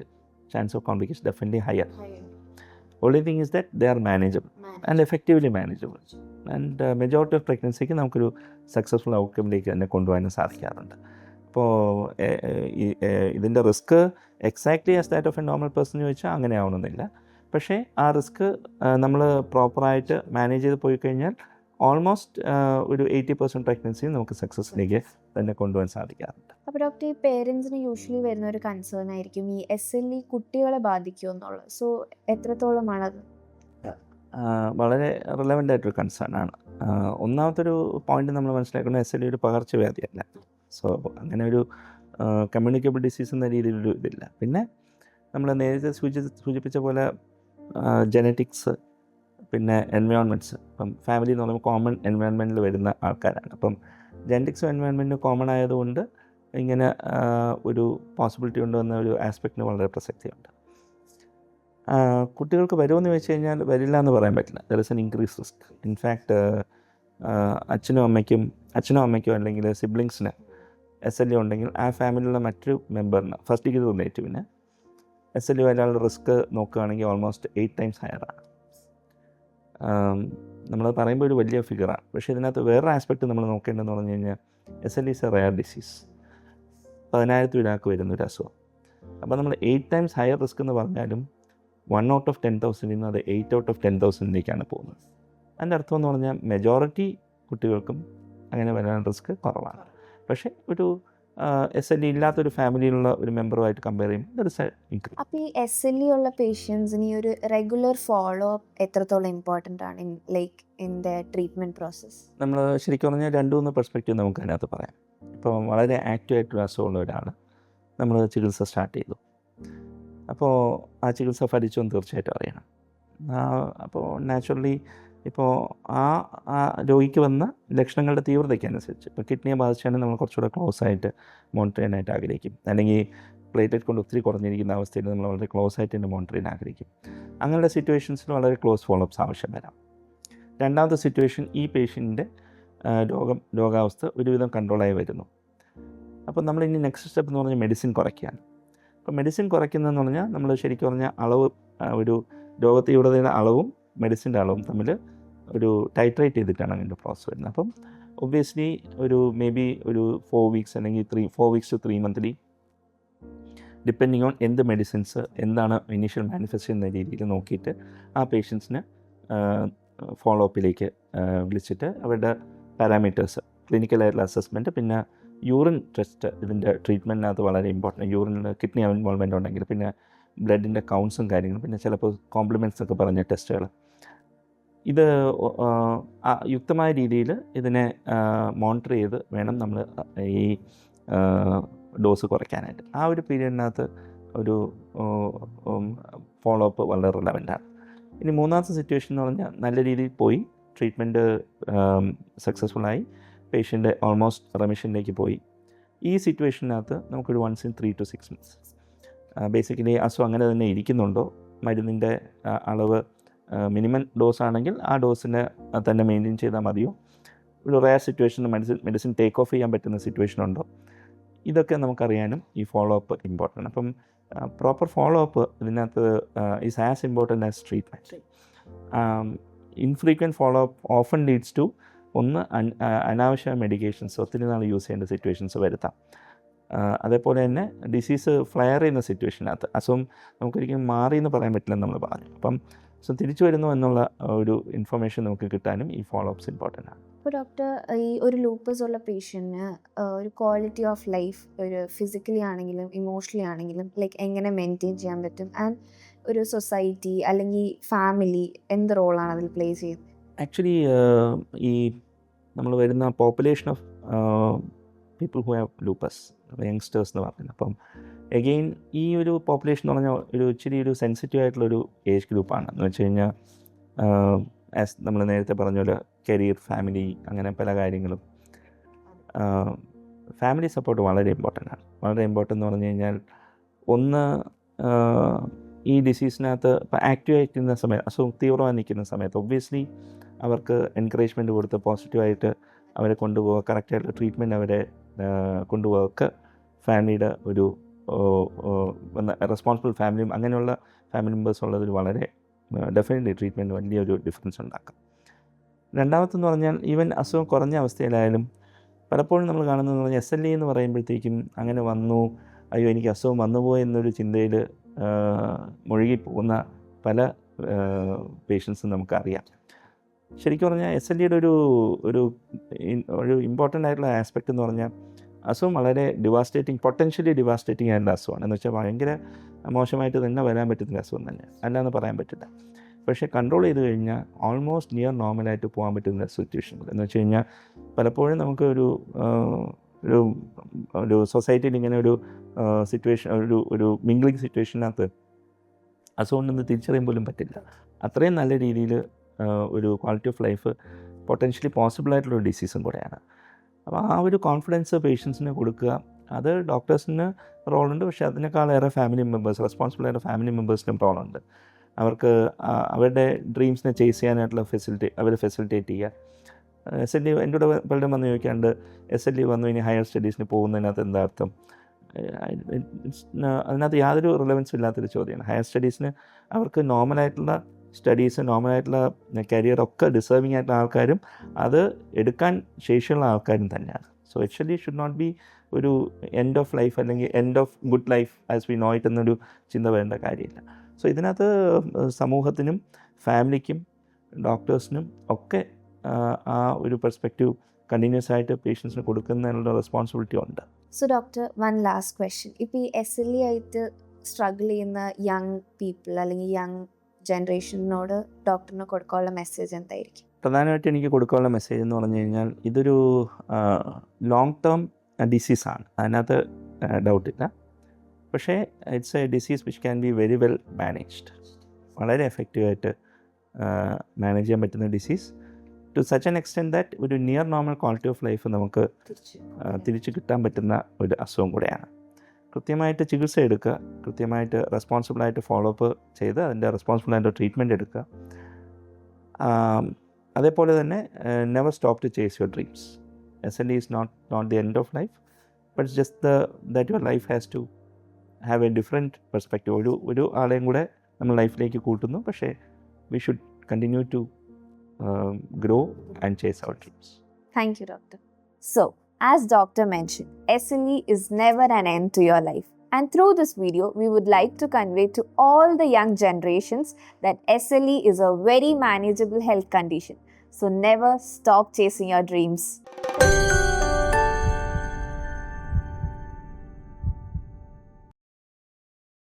Speaker 2: chance of complication definitely higher. Only thing is that they are manageable and effectively manageable. And majority of പ്രഗ്നൻസിക്ക് നമുക്കൊരു സക്സസ്ഫുൾ ഔട്ട്കമ്മിലേക്ക് തന്നെ കൊണ്ടുപോകാനും സാധിക്കാറുണ്ട്. അപ്പോൾ ഇതിൻ്റെ risk exactly as that of a normal person ചോദിച്ചാൽ അങ്ങനെ ആവണമെന്നില്ല. പക്ഷേ ആ റിസ്ക് നമ്മൾ പ്രോപ്പറായിട്ട് മാനേജ് ചെയ്ത് പോയി കഴിഞ്ഞാൽ ഓൾമോസ്റ്റ് ഒരു 80% പ്രഗ്നൻസി നമുക്ക് സക്സസ്സിലേക്ക് തന്നെ കൊണ്ടുപോകാൻ സാധിക്കാറുണ്ട്.
Speaker 1: അപ്പോൾ ഡോക്ടർ, ഈ പേരൻസിന് യൂഷ്വലി വരുന്ന ഒരു കൺസേൺ ആയിരിക്കും ഈ SLE കുട്ടികളെ ബാധിക്കുമോ എന്നുള്ളത്. സോ എത്രത്തോളമാണത്?
Speaker 2: വളരെ റിലവൻ്റ് ആയിട്ടൊരു കൺസേൺ ആണ്. ഒന്നാമത്തൊരു പോയിന്റ് നമ്മൾ മനസ്സിലാക്കുന്നത് SLE ഒരു പകർച്ചവ്യാധിയല്ല. സോ അങ്ങനെ ഒരു കമ്മ്യൂണിക്കബിൾ ഡിസീസ് എന്ന രീതിയിലൊരു ഇതില്ല. പിന്നെ നമ്മൾ നേരത്തെ സൂചിപ്പിച്ച പോലെ ജെനറ്റിക്സ്, പിന്നെ എൻവയോൺമെൻറ്റ്സ്. ഇപ്പം ഫാമിലി എന്ന് പറയുമ്പോൾ കോമൺ എൻവയോൺമെൻറ്റിൽ വരുന്ന ആൾക്കാരാണ്. അപ്പം ജെനറ്റിക്സും എൻവയോൺമെൻറ്റും കോമൺ ആയതുകൊണ്ട് ഇങ്ങനെ ഒരു പോസിബിലിറ്റി ഉണ്ടെന്ന ഒരു ആസ്പെക്റ്റിന് വളരെ പ്രസക്തിയുണ്ട്. കുട്ടികൾക്ക് വരുമെന്ന് ചോദിച്ചു കഴിഞ്ഞാൽ വരില്ല എന്ന് പറയാൻ പറ്റില്ല. There is an increase risk. In fact അച്ഛനോ അമ്മയ്ക്കോ അല്ലെങ്കിൽ സിബ്ലിങ്സിന് SLE ഉണ്ടെങ്കിൽ ആ ഫാമിലിയിലുള്ള മറ്റൊരു മെമ്പറിന്, ഫസ്റ്റ് ഡിഗ്രി റിലേറ്റീവിന് SLE വരാനുള്ള റിസ്ക് നോക്കുകയാണെങ്കിൽ ഓൾമോസ്റ്റ് 8 times ഹയറാണ്. നമ്മൾ പറയുമ്പോൾ ഒരു വലിയ ഫിഗറാണ്. പക്ഷേ ഇതിനകത്ത് വേറൊരു ആസ്പെക്റ്റ് നമ്മൾ നോക്കേണ്ടതെന്ന് പറഞ്ഞു കഴിഞ്ഞാൽ SLE is A rare disease. 10,000 ഒരാൾക്ക് വരുന്നൊരു അസുഖം. അപ്പോൾ നമ്മൾ 8 times ഹയർ റിസ്ക് എന്ന് പറഞ്ഞാലും 1 out of 10,000 നിന്ന് അത് 8 out of 10,000 പോകുന്നത്. അതിൻ്റെ അർത്ഥം എന്ന് പറഞ്ഞാൽ മെജോറിറ്റി കുട്ടികൾക്കും അങ്ങനെ വരാൻ റിസ്ക് കുറവാണ്. പക്ഷേ ഒരു SLE ഇല്ലാത്തൊരു ഫാമിലിയിലുള്ള ഒരു മെമ്പറുമായിട്ട് കമ്പയർ ചെയ്യുമ്പോൾ
Speaker 1: അപ്പോൾ ഈ SLE ഉള്ള പേഷ്യൻസിന് ഈ ഒരു റെഗുലർ ഫോളോ അപ്പ് എത്രത്തോളം ഇമ്പോർട്ടൻ്റ് ആണ് ഇൻ ദ ട്രീറ്റ്മെൻറ്റ് പ്രോസസ്സ്?
Speaker 2: നമ്മൾ ശരിക്കും പറഞ്ഞാൽ 2-3 പെർസ്പെക്റ്റീവ് നമുക്ക് അതിനകത്ത് പറയാം. ഇപ്പോൾ വളരെ ആക്റ്റീവായിട്ടൊരു അസുഖമുള്ള ഒരാൾ നമ്മൾ ചികിത്സ സ്റ്റാർട്ട് ചെയ്തു. അപ്പോൾ ആ ചികിത്സ ഫലിച്ചെന്ന് തീർച്ചയായിട്ടും അറിയണം. അപ്പോൾ നാച്ചുറലി ഇപ്പോൾ ആ രോഗിക്ക് വന്ന ലക്ഷണങ്ങളുടെ തീവ്രതയ്ക്കനുസരിച്ച്, ഇപ്പോൾ കിഡ്നിയെ ബാധിച്ചാൽ നമ്മൾ കുറച്ചുകൂടെ ക്ലോസ് ആയിട്ട് മോണിറ്റർ ചെയ്യാനായിട്ട് ആഗ്രഹിക്കും. അല്ലെങ്കിൽ പ്ലേറ്റ്ലെറ്റ് കൊണ്ട് ഒത്തിരി കുറഞ്ഞിരിക്കുന്ന അവസ്ഥയിൽ നമ്മൾ വളരെ ക്ലോസ് ആയിട്ട് തന്നെ മോണിറ്റർ ചെയ്യാൻ ആഗ്രഹിക്കും. അങ്ങനെയുള്ള സിറ്റുവേഷൻസിൽ വളരെ ക്ലോസ് ഫോളോ അപ്സ് ആവശ്യം വരാം. രണ്ടാമത്തെ സിറ്റുവേഷൻ, ഈ പേഷ്യൻറ്റിൻ്റെ രോഗാവസ്ഥ ഒരുവിധം കൺട്രോളായി വരുന്നു. അപ്പോൾ നമ്മൾ ഇനി നെക്സ്റ്റ് സ്റ്റെപ്പ് എന്ന് പറഞ്ഞാൽ മെഡിസിൻ കുറയ്ക്കുകയാണ്. അപ്പോൾ മെഡിസിൻ കുറയ്ക്കുന്നതെന്ന് പറഞ്ഞാൽ നമ്മൾ ശരിക്കും പറഞ്ഞാൽ അളവ്, ഒരു രോഗതീവ്രതയുടെ അളവും മെഡിസിൻ്റെ അളവും തമ്മിൽ ഒരു ടൈട്രേറ്റ് ചെയ്തിട്ടാണ് അതിൻ്റെ പ്രോസസ്സ് വരുന്നത്. അപ്പം ഒബ്വിയസ്ലി മേ ബി ഒരു 4 weeks അല്ലെങ്കിൽ 4 weeks to 3 monthly depending on എന്ത് മെഡിസിൻസ് എന്താണ് ഇനീഷ്യൽ മാനിഫെസ്റ്റ് എന്ന രീതിയിൽ നോക്കിയിട്ട് ആ പേഷ്യൻസിന് ഫോളോ അപ്പിലേക്ക് വിളിച്ചിട്ട് അവരുടെ പാരാമീറ്റേഴ്സ്, ക്ലിനിക്കലായിട്ടുള്ള അസസ്മെൻറ്റ്, പിന്നെ യൂറിൻ ടെസ്റ്റ് ഇതിൻ്റെ ട്രീറ്റ്മെൻറ്റിനകത്ത് വളരെ ഇമ്പോർട്ടൻറ്റ്. യൂറിനിൽ കിഡ്നി ഇൻവോൾവ്മെൻറ്റ് ഉണ്ടെങ്കിൽ പിന്നെ ബ്ലഡിൻ്റെ കൗണ്ട്സും കാര്യങ്ങളും, പിന്നെ ചിലപ്പോൾ കോംപ്ലിമെൻറ്റ്സ് ഒക്കെ പറഞ്ഞ ടെസ്റ്റുകൾ, ഇത് യുക്തമായ രീതിയിൽ ഇതിനെ മോണിറ്റർ ചെയ്ത് വേണം നമ്മൾ ഈ ഡോസ് കുറയ്ക്കാനായിട്ട്. ആ ഒരു പീരീഡിനകത്ത് ഒരു ഫോളോ അപ്പ് വളരെ റിലവൻ്റാണ്. ഇനി മൂന്നാമത്തെ സിറ്റുവേഷൻ എന്ന് പറഞ്ഞാൽ നല്ല രീതിയിൽ പോയി ട്രീറ്റ്മെൻറ്റ് സക്സസ്ഫുള്ളായി പേഷ്യൻ്റ് ഓൾമോസ്റ്റ് റെമിഷനിലേക്ക് പോയി. ഈ സിറ്റുവേഷനകത്ത് നമുക്കൊരു 1 in 3 to 6 months ബേസിക്കലി അസുഖം അങ്ങനെ തന്നെ ഇരിക്കുന്നുണ്ടോ, മരുന്നിൻ്റെ അളവ് മിനിമം ഡോസ് ആണെങ്കിൽ ആ ഡോസിനെ തന്നെ മെയിൻറ്റെയിൻ ചെയ്താൽ മതിയോ, ഒരു റെയർ സിറ്റുവേഷനിൽ മെഡിസിൻ ടേക്ക് ഓഫ് ചെയ്യാൻ പറ്റുന്ന സിറ്റുവേഷൻ ഉണ്ടോ, ഇതൊക്കെ നമുക്കറിയാനും ഈ ഫോളോ അപ്പ് ഇമ്പോർട്ടൻ്റ്. അപ്പം പ്രോപ്പർ ഫോളോ അപ്പ് ഇതിനകത്ത് is as important as treatment. Infrequent follow up often leads to അനാവശ്യ മെഡിക്കേഷൻസ് ഒത്തിരി നാൾ യൂസ് ചെയ്യേണ്ട സിറ്റുവേഷൻസ് വരുത്താം. അതേപോലെ തന്നെ ഡിസീസ് ഫ്ലയർ ചെയ്യുന്ന സിറ്റുവേഷനകത്ത് അസുഖം നമുക്കൊരിക്കലും മാറി എന്ന് പറയാൻ പറ്റില്ലെന്ന് നമ്മൾ പറഞ്ഞു. അപ്പം തിരിച്ചു വരുന്നു എന്നുള്ള ഒരു ഇൻഫർമേഷൻ നമുക്ക് കിട്ടാനും ഈ ഫോളോ അപ്സ് ഇമ്പോർട്ടൻ്റ് ആണ്.
Speaker 1: അപ്പോൾ ഡോക്ടർ, ഈ ഒരു ലൂപ്പസ് ഉള്ള പേഷ്യൻറ്റിന് ഒരു ക്വാളിറ്റി ഓഫ് ലൈഫ് ഒരു ഫിസിക്കലി ആണെങ്കിലും ഇമോഷണലി ആണെങ്കിലും എങ്ങനെ മെയിൻറ്റെയിൻ ചെയ്യാൻ പറ്റും? ആൻഡ് ഒരു സൊസൈറ്റി അല്ലെങ്കിൽ ഫാമിലി എന്ത് റോളാണ് അതിൽ പ്ലേ ചെയ്യുന്നത്?
Speaker 2: ആക്ച്വലി ഈ നമ്മൾ വരുന്ന population of people who have lupus, youngsters എന്ന് പറയുന്നത്, അപ്പം എഗെയിൻ ഈ ഒരു പോപ്പുലേഷൻ എന്ന് പറഞ്ഞാൽ ഇച്ചിരി ഒരു സെൻസിറ്റീവ് ആയിട്ടുള്ളൊരു ഏജ് ഗ്രൂപ്പാണ്. എന്ന് വെച്ച് കഴിഞ്ഞാൽ ആസ് നമ്മൾ നേരത്തെ പറഞ്ഞ പോലെ കരിയർ, ഫാമിലി, അങ്ങനെ പല കാര്യങ്ങളും. ഫാമിലി സപ്പോർട്ട് വളരെ ഇമ്പോർട്ടൻ്റ് ആണ്. വളരെ ഇമ്പോർട്ടൻ്റ് എന്ന് പറഞ്ഞു കഴിഞ്ഞാൽ ഒന്ന്, ഈ ഡിസീസിനകത്ത് ഇപ്പോൾ ആക്റ്റീവ് ആയിരിക്കുന്ന സമയത്ത്, അസുഖം തീവ്രമായി നിൽക്കുന്ന സമയത്ത് ഒബ്വിയസ്ലി അവർക്ക് എൻകറേജ്മെൻറ്റ് കൊടുത്ത് പോസിറ്റീവായിട്ട് അവരെ കൊണ്ടുപോകുക, കറക്റ്റായിട്ടുള്ള ട്രീറ്റ്മെൻറ്റ് അവരെ കൊണ്ടുപോകുക, ഫാമിലിയുടെ ഒരു റെസ്പോൺസിബിൾ ഫാമിലിയും അങ്ങനെയുള്ള ഫാമിലി മെമ്പേഴ്സ് ഉള്ളതിൽ വളരെ ഡെഫിനറ്റ്ലി ട്രീറ്റ്മെൻറ്റ് വലിയൊരു ഡിഫറൻസ് ഉണ്ടാക്കാം. രണ്ടാമത്തെന്ന് പറഞ്ഞാൽ ഈവൻ അസുഖം കുറഞ്ഞ അവസ്ഥയിലായാലും പലപ്പോഴും നമ്മൾ കാണുന്നതെന്ന് പറഞ്ഞാൽ SLE എന്ന് പറയുമ്പോഴത്തേക്കും അങ്ങനെ വന്നു, അയ്യോ എനിക്ക് അസുഖം വന്നുപോയി എന്നൊരു ചിന്തയിൽ മുഴുകി പോകുന്ന പല പേഷ്യൻസ് നമുക്കറിയാം. ശരിക്കും പറഞ്ഞാൽ SLEയുടെ ഒരു ഇമ്പോർട്ടൻ്റ് ആയിട്ടുള്ള ആസ്പെക്റ്റ് എന്ന് പറഞ്ഞാൽ അസുഖം വളരെ പൊട്ടൻഷ്യലി ഡിവാസ്റ്റേറ്റിംഗ് ആയിട്ടുള്ള അസുഖമാണ്. എന്ന് വെച്ചാൽ ഭയങ്കര മോശമായിട്ട് തന്നെ വരാൻ പറ്റുന്ന അസുഖം തന്നെ, അല്ലാന്ന് പറയാൻ പറ്റില്ല. പക്ഷേ കൺട്രോൾ ചെയ്ത് കഴിഞ്ഞാൽ ഓൾമോസ്റ്റ് നിയർ നോർമലായിട്ട് പോകാൻ പറ്റുന്ന സിറ്റുവേഷനുകൾ എന്ന് വെച്ച് കഴിഞ്ഞാൽ പലപ്പോഴും നമുക്ക് ഒരു സൊസൈറ്റിയിൽ ഇങ്ങനെ ഒരു സിറ്റുവേഷൻ ഒരു മിംഗ്ലിംഗ് സിറ്റുവേഷനകത്ത് അസുഖം ഉണ്ടെന്ന് തിരിച്ചറിയാൻ പോലും പറ്റില്ല. അത്രയും നല്ല രീതിയിൽ ഒരു ക്വാളിറ്റി ഓഫ് ലൈഫ് പൊട്ടൻഷ്യലി പോസിബിളായിട്ടുള്ളൊരു ഡിസീസും കൂടെയാണ്. അപ്പോൾ ആ ഒരു കോൺഫിഡൻസ് പേഷ്യൻസിന് കൊടുക്കുക, അത് ഡോക്ടേഴ്സിന് റോളുണ്ട്. പക്ഷേ അതിനേക്കാളേറെ റെസ്പോൺസിബിളായിട്ട് ഫാമിലി മെമ്പേഴ്സിനും റോളുണ്ട്. അവർക്ക് അവരുടെ ഡ്രീംസിനെ ചേസ് ചെയ്യാനായിട്ടുള്ള ഫെസിലിറ്റേറ്റ് ചെയ്യുക. SLE എൻ്റെ കൂടെ പലരും വന്ന് ചോദിക്കാണ്ട് SLE വന്നു ഇനി ഹയർ സ്റ്റഡീസിന് പോകുന്നതിനകത്ത് എന്താ അർത്ഥം? അതിനകത്ത് യാതൊരു റിലവൻസും ഇല്ലാത്തൊരു ചോദ്യമാണ്. ഹയർ സ്റ്റഡീസിന് അവർക്ക് നോർമലായിട്ടുള്ള സ്റ്റഡീസ്, നോർമലായിട്ടുള്ള കരിയറൊക്കെ ഡിസേർവിംഗ് ആയിട്ടുള്ള ആൾക്കാരും അത് എടുക്കാൻ ശേഷിയുള്ള ആൾക്കാരും തന്നെയാണ്. So SLE should not be ഒരു എൻഡ് ഓഫ് ലൈഫ് അല്ലെങ്കിൽ end of good life as we know it എന്നൊരു ചിന്ത വേണ്ട കാര്യമില്ല. സോ ഇതിനകത്ത് സമൂഹത്തിനും ഫാമിലിക്കും ഡോക്ടേഴ്സിനും ഒക്കെ ആ ഒരു പെർസ്പെക്റ്റീവ് കണ്ടിന്യൂസ് ആയിട്ട് പേഷ്യൻസിന് കൊടുക്കുന്നതിനുള്ള റെസ്പോൺസിബിലിറ്റി ഉണ്ട്.
Speaker 1: So doctor, one last question. ഇപ്പോൾ ഈ SLE ആയിട്ട് സ്ട്രഗിൾ ചെയ്യുന്ന യങ് പീപ്പിൾ അല്ലെങ്കിൽ യങ് ജനറേഷനോട് ഡോക്ടറിന് കൊടുക്കാനുള്ള മെസ്സേജ് എന്തായിരിക്കും?
Speaker 2: പ്രധാനമായിട്ട് എനിക്ക് കൊടുക്കാനുള്ള മെസ്സേജ് എന്ന് പറഞ്ഞു കഴിഞ്ഞാൽ ഇതൊരു ലോങ് ടേം ഡിസീസാണ്, അതിനകത്ത് ഡൗട്ടില്ല. പക്ഷേ it's a disease which can be very well managed. വളരെ എഫക്റ്റീവായിട്ട് മാനേജ് ചെയ്യാൻ പറ്റുന്ന disease to such an extent that ഒരു near normal quality of life നമുക്ക് തിരിച്ചു കിട്ടാൻ പറ്റുന്ന ഒരു അസുഖം കൂടെയാണ്. കൃത്യമായിട്ട് ചികിത്സ എടുക്കുക, കൃത്യമായിട്ട് റെസ്പോൺസിബിളായിട്ട് ഫോളോ അപ്പ് ചെയ്ത് അതിൻ്റെ റെസ്പോൺസിബിളായിട്ട് ട്രീറ്റ്മെൻറ്റ് എടുക്കുക. അതേപോലെ തന്നെ never stop to chase your dreams. SLE is not the end of life, but it's just that your life has to have a different perspective. ഒരു ആളെയും കൂടെ നമ്മൾ ലൈഫിലേക്ക് കൂട്ടുന്നു. പക്ഷേ we should continue to grow and chase our dreams.
Speaker 1: Thank you, doctor. So, as doctor mentioned, SLE is never an end to your life. And through this video, we would like to convey to all the young generations that SLE is a very manageable health condition. So never stop chasing your dreams.